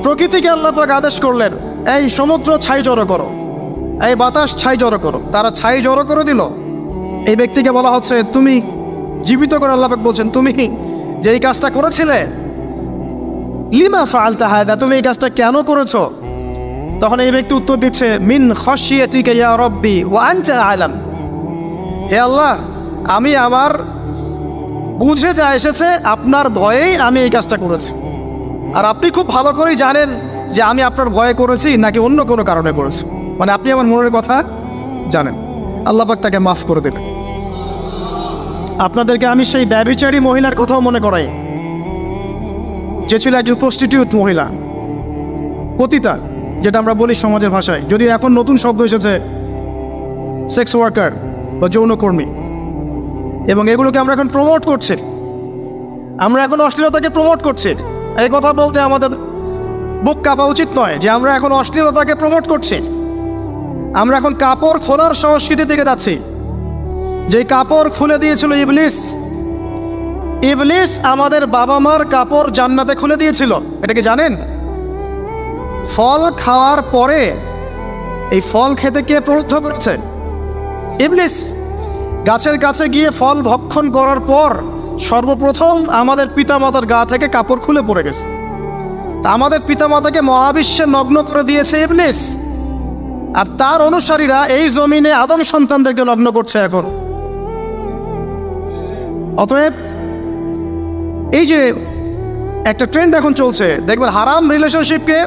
প্রকৃতিকে আল্লাহ পাক আদেশ করলেন, এই সমুদ্র ছাই জড়ো করো, এই বাতাস ছাই জড়ো করো। তারা ছাই জড়ো করে দিল। এই ব্যক্তিকে বলা হচ্ছে তুমি জীবিত করে, আল্লাহ পাক বলছেন তুমি যে এই কাজটা করেছিলে, লিমা ফাআলতা হাযা, তুমি এই কাজটা কেন করেছো? তখন এই ব্যক্তি উত্তর দিচ্ছে, মিন খাশিয়াতিকা ইয়া রাব্বি ওয়া আনতা আ'লাম। হে আল্লাহ, আমি আমার বুঝে যা এসেছে আপনার ভয়েই আমি এই কাজটা করেছি, আর আপনি খুব ভালো করেই জানেন যে আমি আপনার ভয়ে করেছি নাকি অন্য কোনো কারণে করেছি। মানে আপনি আমার মনের কথা জানেন। আল্লাহ পাক তাকে মাফ করে দেবেন। আপনাদেরকে আমি সেই ব্যভিচারী মহিলার কথাও মনে করাই, যে ছিল একজন প্রস্টিটিউট মহিলা, পতিতা, যেটা আমরা বলি সমাজের ভাষায়। যদিও এখন নতুন শব্দ এসেছে সেক্স ওয়ার্কার বা যৌনকর্মী, এবং এগুলোকে আমরা এখন প্রমোট করছি। আমরা এখন অশ্লীলতাকে প্রমোট করছি। এই কথা বলতে আমাদের বুক কাঁপা উচিত নয় যে আমরা এখন অশ্লীলতাকে প্রমোট করছি। আমরা এখন কাপড় খোলার সংস্কৃতি থেকে যাচ্ছি। যে কাপড় খুলে দিয়েছিল ইবলিস। ইবলিস আমাদের বাবা মার কাপড় জান্নাতে খুলে দিয়েছিল, এটা কি জানেন? ফল খাওয়ার পরে এই ফল খেতে কে প্রলুব্ধ করেছে? ইবলিস। গাছের কাছে গিয়ে ফল ভক্ষণ করার পর সর্বপ্রথম আমাদের পিতামাতার গা থেকে কাপড় খুলে পড়ে গেছে। তা আমাদের পিতামাতাকে মহাবিশ্বে নগ্ন করে দিয়েছে ইবলিস, আর তার অনুসারীরা এই জমিনে আদম সন্তানদেরকে নগ্ন করছে এখন। অতএব এই যে একটা ট্রেন্ড এখন চলছে, দেখবেন হারাম রিলেশনশিপকে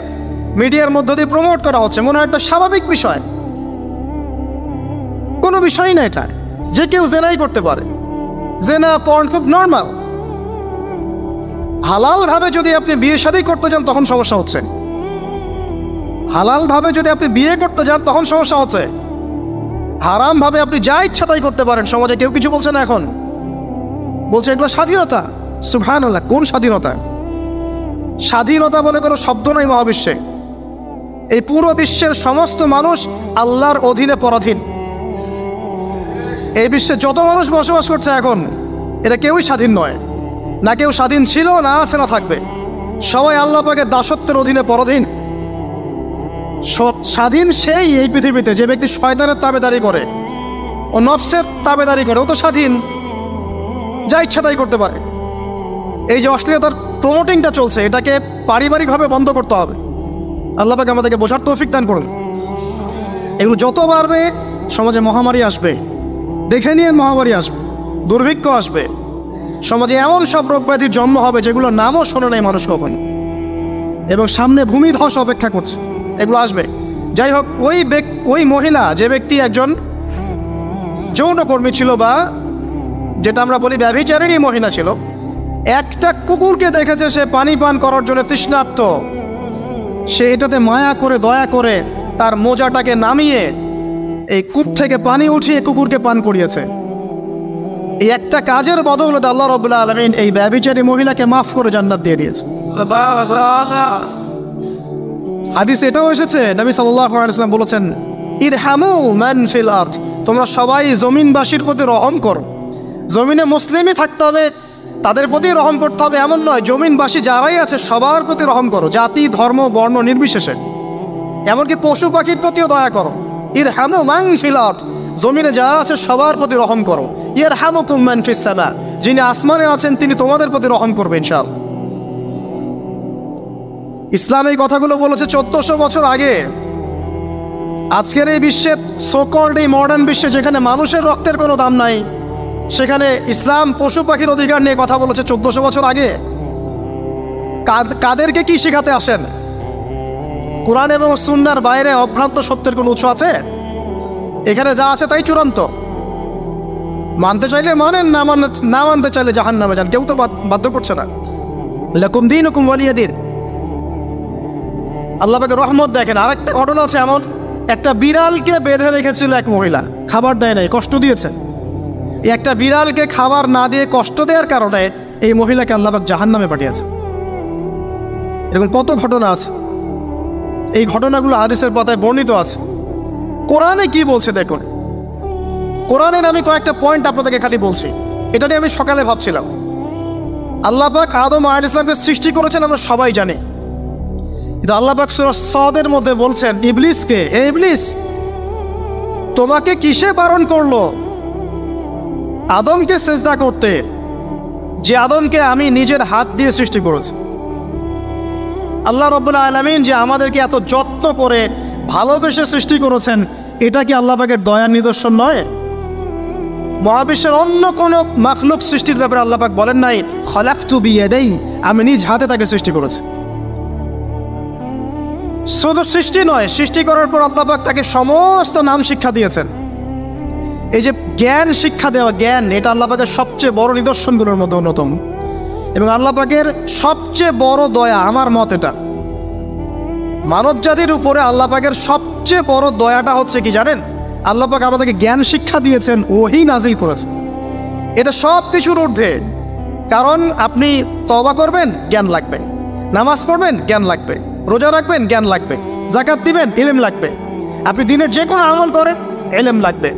মিডিয়ার মধ্য দিয়ে প্রমোট করা হচ্ছে, মনে হয় একটা স্বাভাবিক বিষয়। কোনো বিষয়ই না এটা, যে কেউ জেনাই করতে পারে। জেনা, পর্ন খুব নর্মাল। হালালভাবে যদি আপনি বিয়ে শাদী করতে যান তখন সমস্যা হচ্ছে। হালালভাবে যদি আপনি বিয়ে করতে যান তখন সমস্যা হচ্ছে। হারামভাবে আপনি যা ইচ্ছা তাই করতে পারেন, সমাজে কেউ কিছু বলছে না। এখন বলছে এগুলো স্বাধীনতা। সুবহানাল্লাহ, কোন স্বাধীনতা? স্বাধীনতা বলে কোনো শব্দ নাই মহাবিশ্বে। এই পুরো বিশ্বের সমস্ত মানুষ আল্লাহর অধীনে পরাধীন। এই বিশ্বে যত মানুষ বসবাস করছে এখন, এরা কেউই স্বাধীন নয়। না কেউ স্বাধীন ছিল, না আছে, না থাকবে। সবাই আল্লাহ পাকের দাসত্বের অধীনে পরাধীন। স্বাধীন সেই এই পৃথিবীতে যে ব্যক্তি শয়তানের তাবেদারি করে, ও নফসের তাবেদারি করে, ও তো স্বাধীন, যা ইচ্ছা তাই করতে পারে। এই যে অশ্লীলতার প্রমোটিংটা চলছে, এটাকে পারিবারিকভাবে বন্ধ করতে হবে। আল্লাহ পাক আমাদেরকে বোঝার তৌফিক দান করুন। এগুলো যত বাড়বে সমাজে মহামারী আসবে, দেখে নিয়ে মহামারী আসবে, দুর্ভিক্ষ আসবে, সমাজে এমন সব রোগ ব্যাধির জন্ম হবে যেগুলো নামও শোনে নাই মানুষ কখন, এবং সামনে ভূমিধস অপেক্ষা করছে। এগুলো আসবে। যাই হোক, ওই মহিলা, যে ব্যক্তি একজন যৌনকর্মী ছিল, বা যেটা আমরা বলি ব্যভিচারিণী মহিলা ছিল, একটা কুকুরকে দেখেছে সে পানি পান করার জন্য তৃষ্ণার্ত। সে এটাতে মায়া করে, দয়া করে তার মোজাটাকে নামিয়ে এই কূপ থেকে পানি উঠিয়ে কুকুরকে পান করিয়েছে। এই একটা কাজের বদৌলতে আল্লাহ রাব্বুল আলামিন এই ব্যভিচারী মহিলাকে মাফ করে জান্নাত দিয়ে দিয়েছে। হাদিসে এটাও এসেছে, নবী সাল্লাল্লাহু আলাইহি ওয়াসাল্লাম বলেছেন, ইরহামু মান ফিল আরদ, তোমরা সবাই জমিনবাসীর প্রতি রহম করো। জমিনে মুসলিমই থাকতে হবে, তাদের প্রতি রহম করতে হবে এমন নয়, জমিনবাসী যারাই আছে সবার প্রতি রহম করো, জাতি ধর্ম বর্ণ নির্বিশেষে। এমনকি পশু পাখির প্রতিও দয়া করো। ইরহামু মান ফিল আরদ, জমিনে যারা আছে সবার প্রতি রহম করো। ইয়ারহামুকুম মান ফিস সামা, যিনি আসমানে আছেন তিনি তোমাদের প্রতি রহম করবেন ইনশাআল্লাহ। ইসলাম এই কথাগুলো বলেছে 1400 বছর আগে। আজকের এই বিশ্বের সোকল্ড এই মডার্ন বিশ্বে যেখানে মানুষের রক্তের কোনো দাম নাই, সেখানে ইসলাম পশু পাখির অধিকার নিয়ে কথা বলেছে 1400 বছর আগে। কাদেরকে কি শেখাতে আসেন? কোরআন এবং সুন্নাহর বাইরে অভ্রান্ত সত্যের কোনো উৎস আছে? এখানে যা আছে তাই চূড়ান্ত। মানতে চাইলে মানেন, না মানতে চাইলে জাহান্নামে যান, কেউ তো বাধ্য করছে না। লাকুম দীনুকুম ওয়ালিয়া দীন। আল্লাহ পাকের রহমত দেখেন। আরেকটা ঘটনা আছে এমন, একটা বিড়ালকে বেঁধে রেখেছিল এক মহিলা, খাবার দেয় নাই, কষ্ট দিয়েছে। একটা বিড়ালকে খাবার না দিয়ে কষ্ট দেওয়ার কারণে এই মহিলাকে আল্লাহ পাক জাহান্নামে পাঠিয়েছে। এরকম কত ঘটনা আছে, এই ঘটনাগুলো হাদিসের পাতায় বর্ণিত আছে। কোরআনে কি বলছে দেখুন। কোরআনের আমি কয়েকটা পয়েন্ট আপনাদেরকে খালি বলছি, এটা নিয়ে আমি সকালে ভাবছিলাম। আল্লাহ পাক আদম আলাইহিস সালামকে সৃষ্টি করেছেন আমরা সবাই জানি, কিন্তু আল্লাহ পাক সূরা সাদের মধ্যে বলছেন ইবলিসকে, হে ইবলিস তোমাকে কিসে বারণ করলো আদমকে সিজদা করতে, যে আদমকে আমি নিজের হাত দিয়ে সৃষ্টি করেছি। আল্লাহ রাব্বুল আলামিন যে আমাদেরকে এত যত্ন করে ভালোবেসে সৃষ্টি করেছেন, এটা কি আল্লাহ পাকের দয়ার নিদর্শন নয়? মহাবিশ্বের অন্য কোনো মাখলুক সৃষ্টির ব্যাপারে আল্লাহ পাক বলেন নাই খলাকতু বিয়াদাই, আমি নিজ হাতে তাকে সৃষ্টি করেছি। শুধু সৃষ্টি নয়, সৃষ্টি করার পর আল্লাহ পাক তাকে সমস্ত নাম শিক্ষা দিয়েছেন। এই যে জ্ঞান শিক্ষা দেওয়া, জ্ঞান, এটা আল্লাহ পাকের সবচেয়ে বড় নিদর্শনগুলোর মধ্যে অন্যতম। এবং আল্লাহ পাকের সবচেয়ে বড় দয়া, আমার মত এটা, মানব জাতির উপরে আল্লাহ পাকের সবচেয়ে বড় দয়াটা হচ্ছে কি জানেন? আল্লাহ পাক আমাদেরকে জ্ঞান শিক্ষা দিয়েছেন, ওহী নাজিল করেছেন। এটা সব কিছুর ঊর্ধ্বে। কারণ আপনি তওবা করবেন, জ্ঞান লাগবে। নামাজ পড়বেন, জ্ঞান লাগবে। রোজা রাখবেন, জ্ঞান লাগবে। যাকাত দিবেন, ইলম লাগবে। আপনি দিনের যে কোনো আমল করেন, ইলম লাগবে।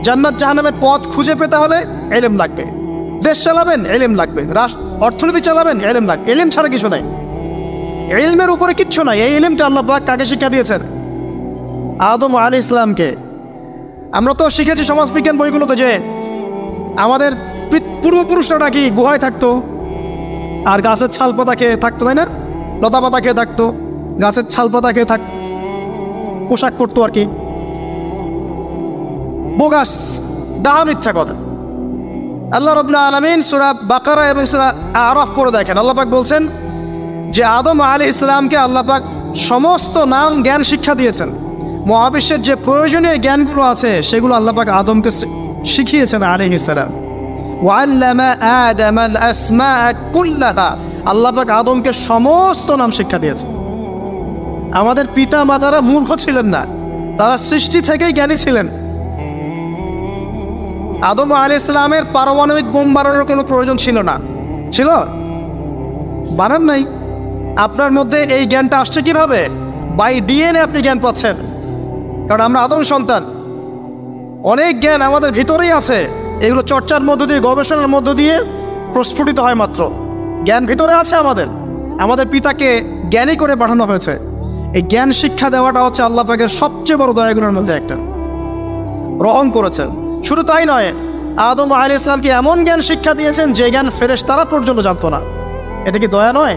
জান্নাত জাহান্নামের পথ খুঁজে পেতে হলে ইলম লাগবে। দেশ চালাবেন, ইলম লাগবে। অর্থনীতি চালাবেন, ইলম লাগবে। ইলম ছাড়া কিছু নাই, ইলমের উপরে কিচ্ছু নাই। এই ইলমটা আল্লাহ পাক কাকে শিক্ষা দিয়েছেন? আদম আলাইহিস সালামকে। আমরা তো শিখেছি সমাজবিজ্ঞান বইগুলোতে যে আমাদের পূর্বপুরুষরা নাকি গুহায় থাকতো আর গাছের ছাল পাতা খেয়ে থাকতো, তাই না? লতা পাতা খেয়ে থাকতো, গাছের ছাল পাতা খেয়ে পোশাক পরতো আর কি। বোগাস, ডাহা, মিথ্যা কথা। আল্লাহ রাব্বুল আলামিন সূরা বাকারা এবং সূরা আরাফ পড়ে দেখেন, আল্লাহ পাক বলছেন যে আদম আলাইহিস সালামকে আল্লাহ পাক সমস্ত নাম জ্ঞান শিক্ষা দিয়েছেন। মহাবিশ্বের যে প্রয়োজনীয় জ্ঞানগুলো আছে সেগুলো আল্লাহ পাক আদমকে শিখিয়েছেন আলাইহিস সালাম। ওয়াল্লামা আদামাল আসমাআ কুল্লাহা, আল্লাহ পাক আদমকে সমস্ত নাম শিক্ষা দিয়েছেন। আমাদের পিতা মাতারা মূর্খ ছিলেন না, তারা সৃষ্টি থেকেই জ্ঞানী ছিলেন। আদম আলাইহিস সালামের পারমাণবিক বোম বানানোর কোনো প্রয়োজন ছিল না, ছিল? বানান নাই। আপনার মধ্যে এই জ্ঞানটা আসছে কিভাবে? বাই ডিএনএ আপনি জ্ঞান পাচ্ছেন, কারণ আমরা আদম সন্তান। অনেক জ্ঞান আমাদের ভিতরেই আছে, এগুলো চর্চার মধ্য দিয়ে, গবেষণার মধ্য দিয়ে প্রস্ফুটিত হয় মাত্র। জ্ঞান ভিতরে আছে আমাদের, আমাদের পিতাকে জ্ঞানী করে পাঠানো হয়েছে। এই জ্ঞান শিক্ষা দেওয়াটা হচ্ছে আল্লাহ পাকের সবচেয়ে বড় দয়াগুলোর মধ্যে একটা। রহম করেছেন। শুধু তাই নয়, আদম আলাইহিস সালামকে এমন জ্ঞান শিক্ষা দিয়েছেন যে জ্ঞান ফেরেশতারা পর্যন্ত জানতো না। এটা কি দয়া নয়?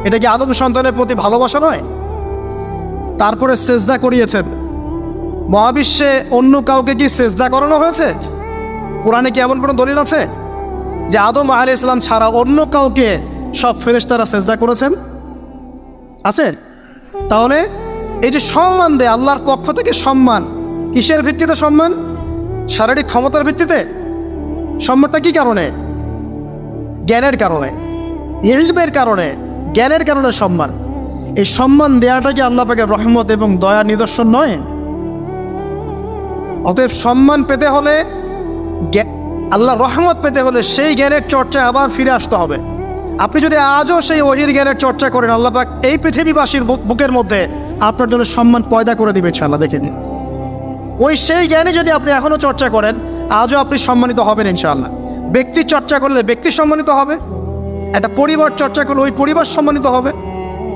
এটা কি আদম সন্তানের প্রতি ভালোবাসা নয়? তারপরে সেজদা করিয়েছেন। মহাবিশ্বে অন্য কাউকে কি সেজদা করানো হয়েছে? কোরআনে কি এমন কোনো দলিল আছে যে আদম আলাইহিস সালাম ছাড়া অন্য কাউকে সব ফেরেশতারা সেজদা করেছেন? আছে? তাহলে এই যে সম্মান দেয় আল্লাহর পক্ষ থেকে, সম্মান কিসের ভিত্তিতে? সম্মান শারীরিক ক্ষমতার ভিত্তিতে? সম্মানটা কি কারণে? জ্ঞানের কারণে, ইলমের কারণে, জ্ঞানের কারণে সম্মান। এই সম্মান দেওয়াটা কি আল্লাহ পাকের রহমত এবং দয়ার নিদর্শন নয়? অতএব সম্মান পেতে হলে আল্লাহ রহমত পেতে হলে সেই জ্ঞানের চর্চায় আবার ফিরে আসতে হবে। আপনি যদি আজও সেই ওহির জ্ঞানের চর্চা করেন, আল্লাহ পাক এই পৃথিবীবাসীর বুকের মধ্যে আপনার জন্য সম্মান পয়দা করে দিবে ইনশাআল্লাহ। দেখে নিন, ওই সেই জ্ঞানে যদি আপনি এখনও চর্চা করেন, আজও আপনি সম্মানিত হবেন ইনশাআল্লাহ। ব্যক্তির চর্চা করলে ব্যক্তি সম্মানিত হবে, একটা পরিবার চর্চা করলে ওই পরিবার সম্মানিত হবে,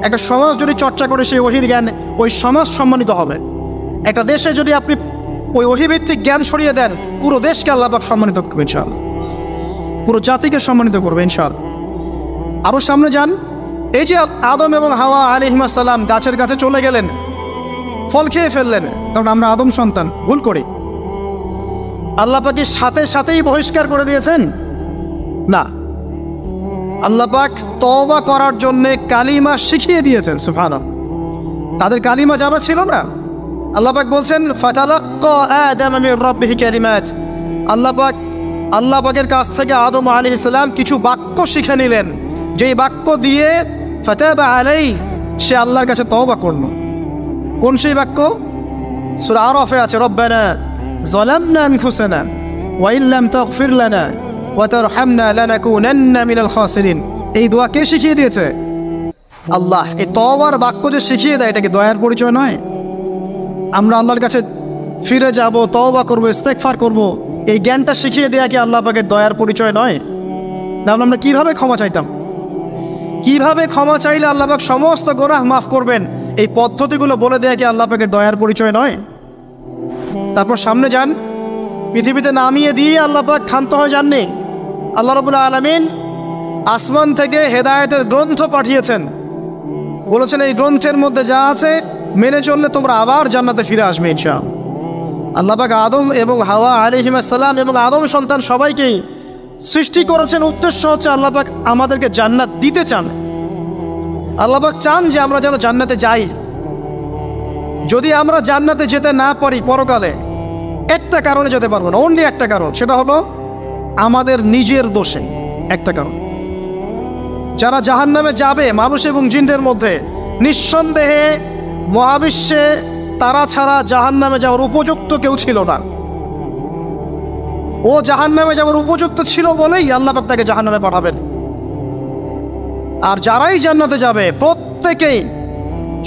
একটা সমাজ যদি চর্চা করে সেই ওহির জ্ঞান, ওই সমাজ সম্মানিত হবে। একটা দেশে যদি আপনি ওই ওহিভিত্তিক জ্ঞান ছড়িয়ে দেন, পুরো দেশকে আল্লাহ পাক সম্মানিত করবে ইনশাআল্লাহ, পুরো জাতিকে সম্মানিত করবে ইনশাআল্লাহ। আরও সামনে যান, এই যে আদম এবং হাওয়া আলাইহিস সালাম গাছের কাছে চলে গেলেন, ফল খেয়ে ফেললেন, কারণ আমরা আদম সন্তান, ভুল করি। আল্লাহ পাক কি সাথে সাথেই বহিষ্কার করে দিয়েছেন? না, আল্লাহ পাক তওবা করার জন্য কালিমা শিখিয়ে দিয়েছেন। সুবহানাল্লাহ, তাদের কালিমা জানা ছিল না। আল্লাহ পাক বলছেন ফাতালাক্কা আদাম মির রাব্বিহি কালিমাত, আল্লাহ পাকের কাছ থেকে আদম আলাইহিস সালাম কিছু বাক্য শিখে নিলেন, যেই বাক্য দিয়ে ফাতাবা আলাইহি, সে আল্লাহর কাছে তওবা করল। কোন সেই বাক্য? সূরা আরাফে আছে, রব্বানা যালামনা আনফুসানা ওয়া ইল্লাম তাগফির লানা ওয়া তারহামনা লানাকুনান্না মিনাল খাসিরিন। এই দোয়া কে শিখিয়ে দিয়েছে? আল্লাহ। এই তওবার বাক্য যে শিখিয়ে দেয়, এটা কি দয়ার পরিচয় নয়? আমরা আল্লাহর কাছে ফিরে যাব, তওবা করব, ইস্তেগফার করব, এই জ্ঞানটা শিখিয়ে দেয়া কি আল্লাহ পাকের দয়ার পরিচয় নয়? তাহলে আমরা কিভাবে ক্ষমা চাইতাম? কিভাবে ক্ষমা চাইলে আল্লাহ পাক সমস্ত গুনাহ মাফ করবেন, এই পদ্ধতিগুলো বলে দেয়া কি আল্লাহ পাকের দয়ার পরিচয় নয়? তারপর সামনে যান, পৃথিবীতে নামিয়ে দিয়ে আল্লাহ পাক ক্ষান্ত হয়ে যাননি। আল্লাহ রাব্বুল আলামিন আসমান থেকে হেদায়েতের গ্রন্থ পাঠিয়েছেন, বলেছেন এই গ্রন্থের মধ্যে যা আছে মেনে চললে তোমরা আবার জান্নাতে ফিরে আসবে ইনশাআল্লাহ। আল্লাহ পাক আদম এবং হাওয়া আলাইহিস সালাম এবং আদম সন্তান সবাইকেই সৃষ্টি করেছেন, উদ্দেশ্য হচ্ছে আল্লাহ পাক আমাদেরকে জান্নাত দিতে চান। আল্লাহ পাক চান যে আমরা যেন জান্নাতে যাই। যদি আমরা জান্নাতে যেতে না পারি পরকালে, একটা কারণে যেতে পারবো না, অনলি একটা কারণ, সেটা হলো আমাদের নিজের দোষে। একটা কারণ, যারা জাহান্নামে যাবে মানুষ এবং জিনদের মধ্যে, নিঃসন্দেহে মহাবিশ্বে তারা ছাড়া জাহান্নামে যাওয়ার উপযুক্ত কেউ ছিল না। ও জাহান্নামে যাওয়ার উপযুক্ত ছিল বলেই আল্লাহ পাক তাকে জাহান্নামে পাঠাবেন। আর যারাই জান্নাতে যাবে প্রত্যেকেই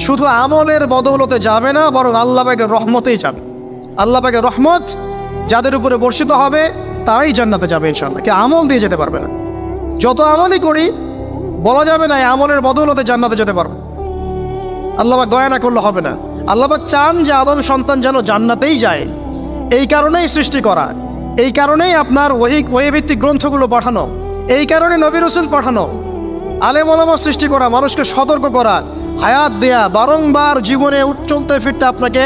শুধু আমলের বদৌলতে যাবে না, বরং আল্লাহ পাকের রহমতেই যাবে। আল্লাহ পাকের রহমত যাদের উপরে বর্ষিত হবে তারাই জান্নাতে যাবে ইনশাআল্লাহ। কে আমল দিয়ে যেতে পারবে না। যত আমলই করি বলা যাবে না এই আমলের বদৌলতে জান্নাতে যেতে পারবো। আল্লাহ পাক দয়া না করলে হবে না। আল্লাহ পাক চান যে আদম সন্তান যেন জান্নাতেই যায়। এই কারণেই সৃষ্টি করা, এই কারণেই আপনার ওহীভিত্তিক গ্রন্থগুলো পাঠানো, এই কারণে নবী রাসূল পাঠানো, আলেম ওলামা সৃষ্টি করা, মানুষকে সতর্ক করা, হায়াত দেয়া, বারংবার জীবনে চলতে ফিরতে আপনাকে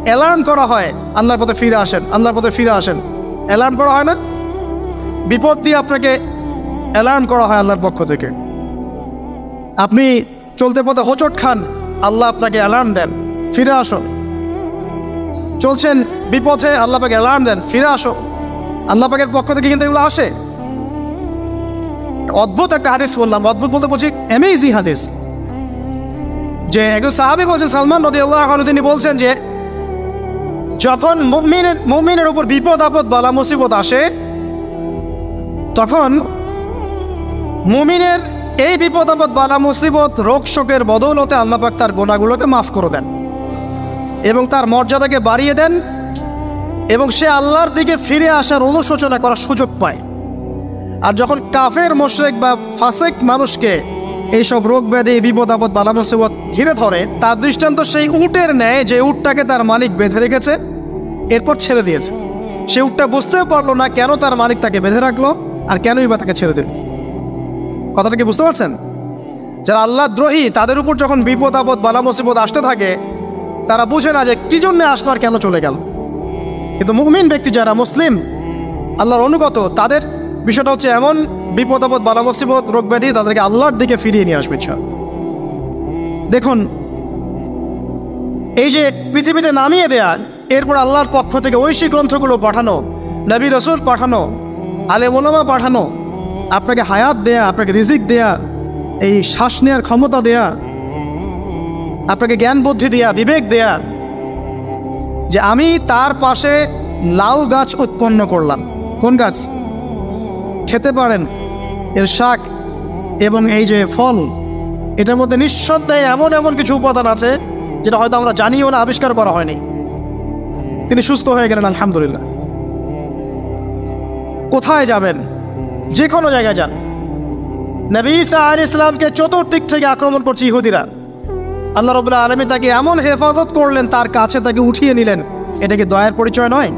অ্যালার্ম করা হয়, আল্লাহর পথে ফিরে আসেন, আল্লাহর পথে ফিরে আসেন। অ্যালার্ম করা হয় না? বিপদ দিয়ে আপনাকে অ্যালার্ম করা হয় আল্লাহর পক্ষ থেকে। আপনি চলতে পথে হোঁচট খান, আল্লাহ আপনাকে অ্যালার্ম দেন, ফিরে আসো। চলছেন বিপথে, আল্লাহ পাকে অ্যালার্ম দেন, ফিরে আসো। আল্লাহ পাকের পক্ষ থেকে কিন্তু এগুলো আসে। অদ্ভুত একটা হাদিস বললাম, অদ্ভুত বলতে বলছি অ্যামেজিং হাদিস, যে একজন সাহাবী বলছেন, সালমান রাদিয়াল্লাহু আনহু, তিনি বলছেন যে যখন মুমিনের উপর বিপদ আপদ বালা মুসিবত আসে, তখন মুমিনের এই বিপদ আপদ বালা মুসিবত রোগ শোকের বদৌলতে আল্লাহ পাক তার গুনাহগুলোকে মাফ করে দেন এবং তার মর্যাদাকে বাড়িয়ে দেন, এবং সে আল্লাহর দিকে ফিরে আসার অনুশোচনা করার সুযোগ পায়। আর যখন কাফের মুশরিক বা ফাসিক মানুষকে এইসব রোগ ব্যাধি, বিপদ আপদ বালা মুসিবত ঘিরে ধরে, তার দৃষ্টান্ত সেই উটের ন্যায়, যে উটটাকে তার মালিক বেঁধে রেখেছে, এরপর ছেড়ে দিয়েছে। সে উটটা বুঝতেও পারলো না কেন তার মালিক তাকে বেঁধে রাখলো আর কেনই বা তাকে ছেড়ে দিল। কথাটা কি বুঝতে পারছেন? যারা আল্লাহ দ্রোহী, তাদের উপর যখন বিপদ আপদ বালা মুসিবত আসতে থাকে, তারা বুঝে না যে কি জন্য আসলো আর কেন চলে গেল। কিন্তু মুমিন ব্যক্তি যারা মুসলিম, আল্লাহর অনুগত, তাদের বিষয়টা হচ্ছে এমন বিপদ আপদ বালা মুসিবত রোগ ব্যাধি তাদেরকে আল্লাহর দিকে ফিরিয়ে নিয়ে আসবে। দেখুন, এই যে পৃথিবীতে নামিয়ে দেয়া, এরপর আল্লাহর পক্ষ থেকে ঐশী গ্রন্থগুলো পাঠানো, নবী রাসূল পাঠানো, আলেম ওলামা পাঠানো, আপনাকে হায়াত দেয়া, আপনাকে রিজিক দেয়া, এই শ্বাস নেওয়ার ক্ষমতা দেয়া, আপনাকে জ্ঞান বুদ্ধি দেয়া, বিবেক দেয়া, যে আমি তার পাশে লাউ গাছ উৎপন্ন করলাম। কোন গাছ? খেতে পারেন এর শাক এবং এই যে ফল, এটার মধ্যে নিঃসন্দেহে এমন এমন কিছু উপাদান আছে যেটা হয়তো আমরা জানিও না, আবিষ্কার করা হয়নি। তিনি সুস্থ হয়ে গেলেন আলহামদুলিল্লাহ। কোথায় যাবেন? যে কোনো জায়গায় যান। নবী ঈসা আলাইহিস সালামকে চতুর্দিক থেকে আক্রমণ করছে ইহুদিরা। আল্লাহ রাব্বুল আলামিন তাকে এমন হেফাজত করলেন, তার কাছে তাকে উঠিয়ে নিলেন। এটা কি দয়ার পরিচয় নয়?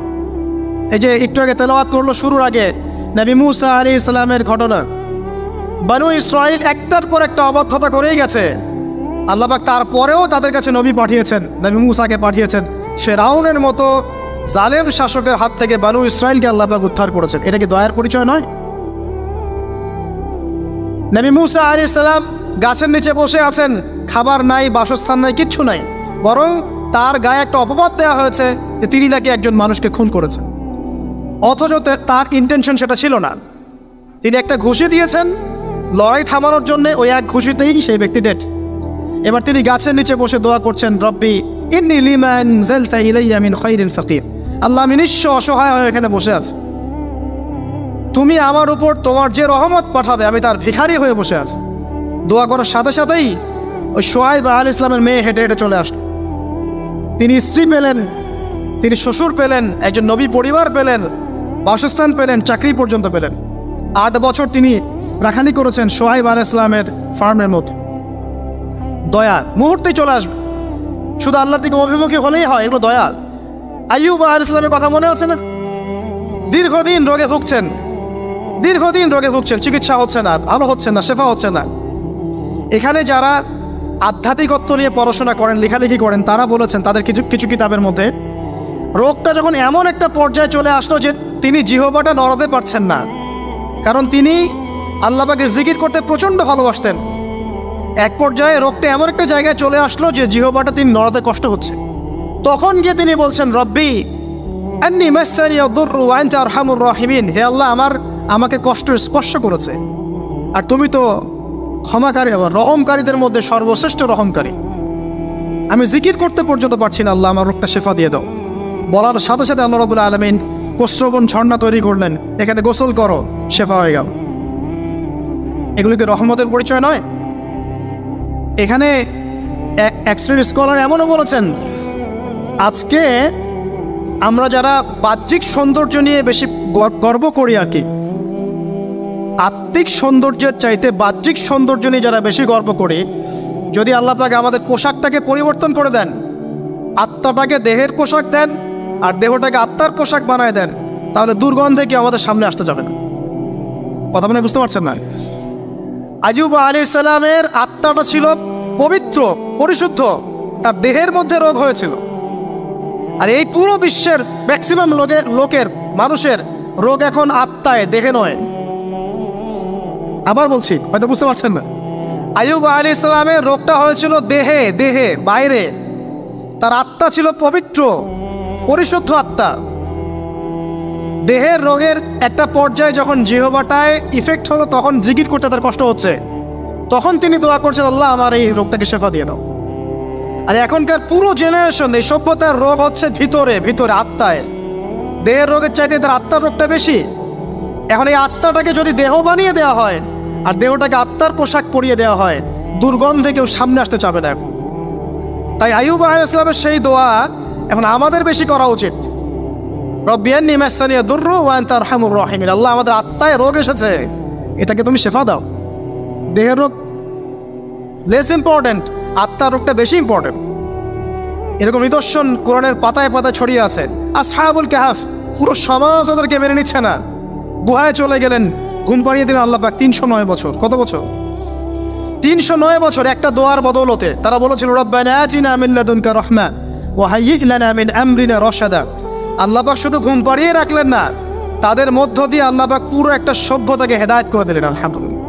এই যে একটু আগে তেলাওয়াত করলো শুরুর আগে নবী মূসা আলাইহিস সালামের ঘটনা। বনু ইসরাইল একটার পর একটা অবাধ্যতা করেই গেছে। আল্লাহ পাক তারপরেও তাদের কাছে নবী পাঠিয়েছেন, নবী মূসাকে পাঠিয়েছেন। ফিরআউনের মতো জালেম শাসকের হাত থেকে বনু ইসরাইলকে আল্লাহ পাক উদ্ধার করেছেন। এটা কি দয়ার পরিচয় নয়? নবী মূসা আলাইহিস সালাম গাছের নিচে বসে আছেন, খাবার নাই, বাসস্থান নাই, কিচ্ছু নাই, বরং তার গায়ে একটা অপবাদ দেওয়া হয়েছে যে তিনি নাকি একজন মানুষকে খুন করেছেন। অথচ তার ইন্টেনশন সেটা ছিল না। তিনি একটা ঘুষি দিয়েছেন লড়াই থামানোর জন্য, ওই এক ঘুষিতেই সেই ব্যক্তি ডেড। এবার তিনি গাছের নিচে বসে দোয়া করছেন, রব্বি ইন্নী লিমা আনজালতা ইলাইয়া মিন খায়রিন ফাকির। আল্লাহ, আমি নিঃস্ব অসহায় হয়ে এখানে বসে আছি, তুমি আমার উপর তোমার যে রহমত পাঠাবে আমি তার ভিখারি হয়ে বসে আছি। দোয়া করার সাথে সাথেই ওই শুআয়ব আলাইহিস সালামের মেয়ে হেঁটে হেঁটে চলে আসলো। তিনি স্ত্রী পেলেন, তিনি শ্বশুর পেলেন, একজন নবী পরিবার পেলেন, বাসস্থান পেলেন, চাকরি পর্যন্ত পেলেন। 8 বছর তিনি রাখালি করেছেন শুআয়ব আলাইহিস সালামের ফার্মের মধ্যে। দয়া মুহূর্তেই চলে আসবে, শুধু আল্লাহর দিকে অভিমুখী হলেই হয়, এগুলো দয়া। আইয়ুব আলাইহিস সালামের কথা মনে আছে না? দীর্ঘদিন রোগে ভুগছেন, চিকিৎসা হচ্ছে না, ভালো হচ্ছে না, শেফা হচ্ছে না। এখানে যারা আধ্যাত্মিকত্ব নিয়ে পড়াশোনা করেন, লেখালেখি করেন, তারা বলেছেন তাদের কিছু কিতাবের মধ্যে, রোগটা যখন এমন একটা পর্যায়ে চলে আসলো যে তিনি জিহ্বাটা নড়াতে পারছেন না, কারণ তিনি আল্লাহ পাকের জিকির করতে প্রচণ্ড ভালোবাসতেন। এক পর্যায়ে রোগটা এমন একটা জায়গায় চলে আসলো যে জিহ্বাটা তিনি নড়াতে কষ্ট হচ্ছে। তখন গিয়ে তিনি বলছেন, রব্বি আন্নী মাসসানিয়া দুররু ওয়া আনতা আরহামুর রাহিমিন। হে আল্লাহ, আমাকে কষ্ট স্পর্শ করেছে, আর তুমি তো ক্ষমাকারী এবং রহমকারীদের মধ্যে সর্বশ্রেষ্ঠ রহমকারী। আমি জিকির করতে পর্যন্ত পারছি না, আল্লাহ আমার রোগটা শেফা দিয়ে দাও। বলার সাথে সাথে আল্লাহ রাব্বুল আলামিন প্রস্রবণ ঝর্ণা তৈরি করলেন, এখানে গোসল করো, শেফা হয়ে গেল। এগুলিকে রহমতের পরিচয় নয়? এখানে এক শ্রেণীর স্কলার এমনও বলেছেন, আজকে আমরা যারা বাহ্যিক সৌন্দর্য নিয়ে বেশি গর্ব করি আর কি, আত্মিক সৌন্দর্যের চাইতে বাহ্যিক সৌন্দর্য নিয়ে যারা বেশি গর্ব করি, যদি আল্লাহ পাক আমাদের পোশাকটাকে পরিবর্তন করে দেন, আত্মাটাকে দেহের পোশাক দেন আর দেহটাকে আত্মার পোশাক বানায় দেন, তাহলে দুর্গন্ধে কি আমাদের সামনে আসতে যাবে না। কথা মানে বুঝতে পারছেন না? আইয়ুব আলাইহিস সালামের আত্মাটা ছিল পবিত্র, পরিশুদ্ধ, তার দেহের মধ্যে রোগ হয়েছিল। আর এই পুরো বিশ্বের ম্যাক্সিমাম লোকের মানুষের রোগ এখন আত্মায়, দেহে নয়। আবার বলছি, হয়তো বুঝতে পারছেন না। আইয়ুব আলাইহিস সালামের রোগটা হয়েছিল দেহে, বাইরে। তার আত্মা ছিল পবিত্র, পরিশুদ্ধ আত্মা। দেহের রোগের একটা পর্যায়ে যখন জিহ্বাটায় ইফেক্ট হলো, তখন জিকির করতে তার কষ্ট হচ্ছে, তখন তিনি দোয়া করছেন, আল্লাহ আমার এই রোগটাকে শেফা দিয়ে দাও। আর এখনকার পুরো জেনারেশন, এই সভ্যতার রোগ হচ্ছে ভিতরে, আত্মায়। দেহের রোগের চাইতে তার আত্মার রোগটা বেশি। এখন এই আত্মাটাকে যদি দেহ বানিয়ে দেওয়া হয় আর দেহটাকে আত্মার পোশাক পরিয়ে দেওয়া হয়, দুর্গন্ধে কেউ সামনে আসতে চাবে না এখন। তাই আইয়ুব আলাইহিস সালামের সেই দোয়া এখন আমাদের বেশি করা উচিত। রব্বি আন্নী মাসসানিয়া দুররু ওয়া আনতা আরহামুর রাহিমিন। আল্লাহ, আমাদের আত্মায় রোগ এসেছে, এটাকে তুমি শেফা দাও। দেহের রোগ লেস ইম্পর্টেন্ট, আত্মার রোগটা বেশি ইম্পর্টেন্ট। এরকম নিদর্শন কোরআনের পাতায় পাতায় ছড়িয়ে আছে। আসহাবুল কাহফ, পুরো সমাজ ওদেরকে মেনে নিচ্ছে না, গুহায় চলে গেলেন, ঘুম পাড়িয়ে দিলেন আল্লাহ পাক। 309 বছর। কত বছর? 309 বছর একটা দোয়ার বদৌলতে। তারা বলেছিল, রব্বানা আতিনা মিন লাদুনকা রাহমা ওয়া হাইয়্যি লানা মিন আমরিনা রাশাদা। আল্লাহ পাক শুধু ঘুম পাড়িয়ে রাখলেন না, তাদের মধ্য দিয়ে আল্লাহ পাক পুরো একটা সভ্যতাকে হেদায়েত করে দিলেন। আলহামদুলিল্লাহ।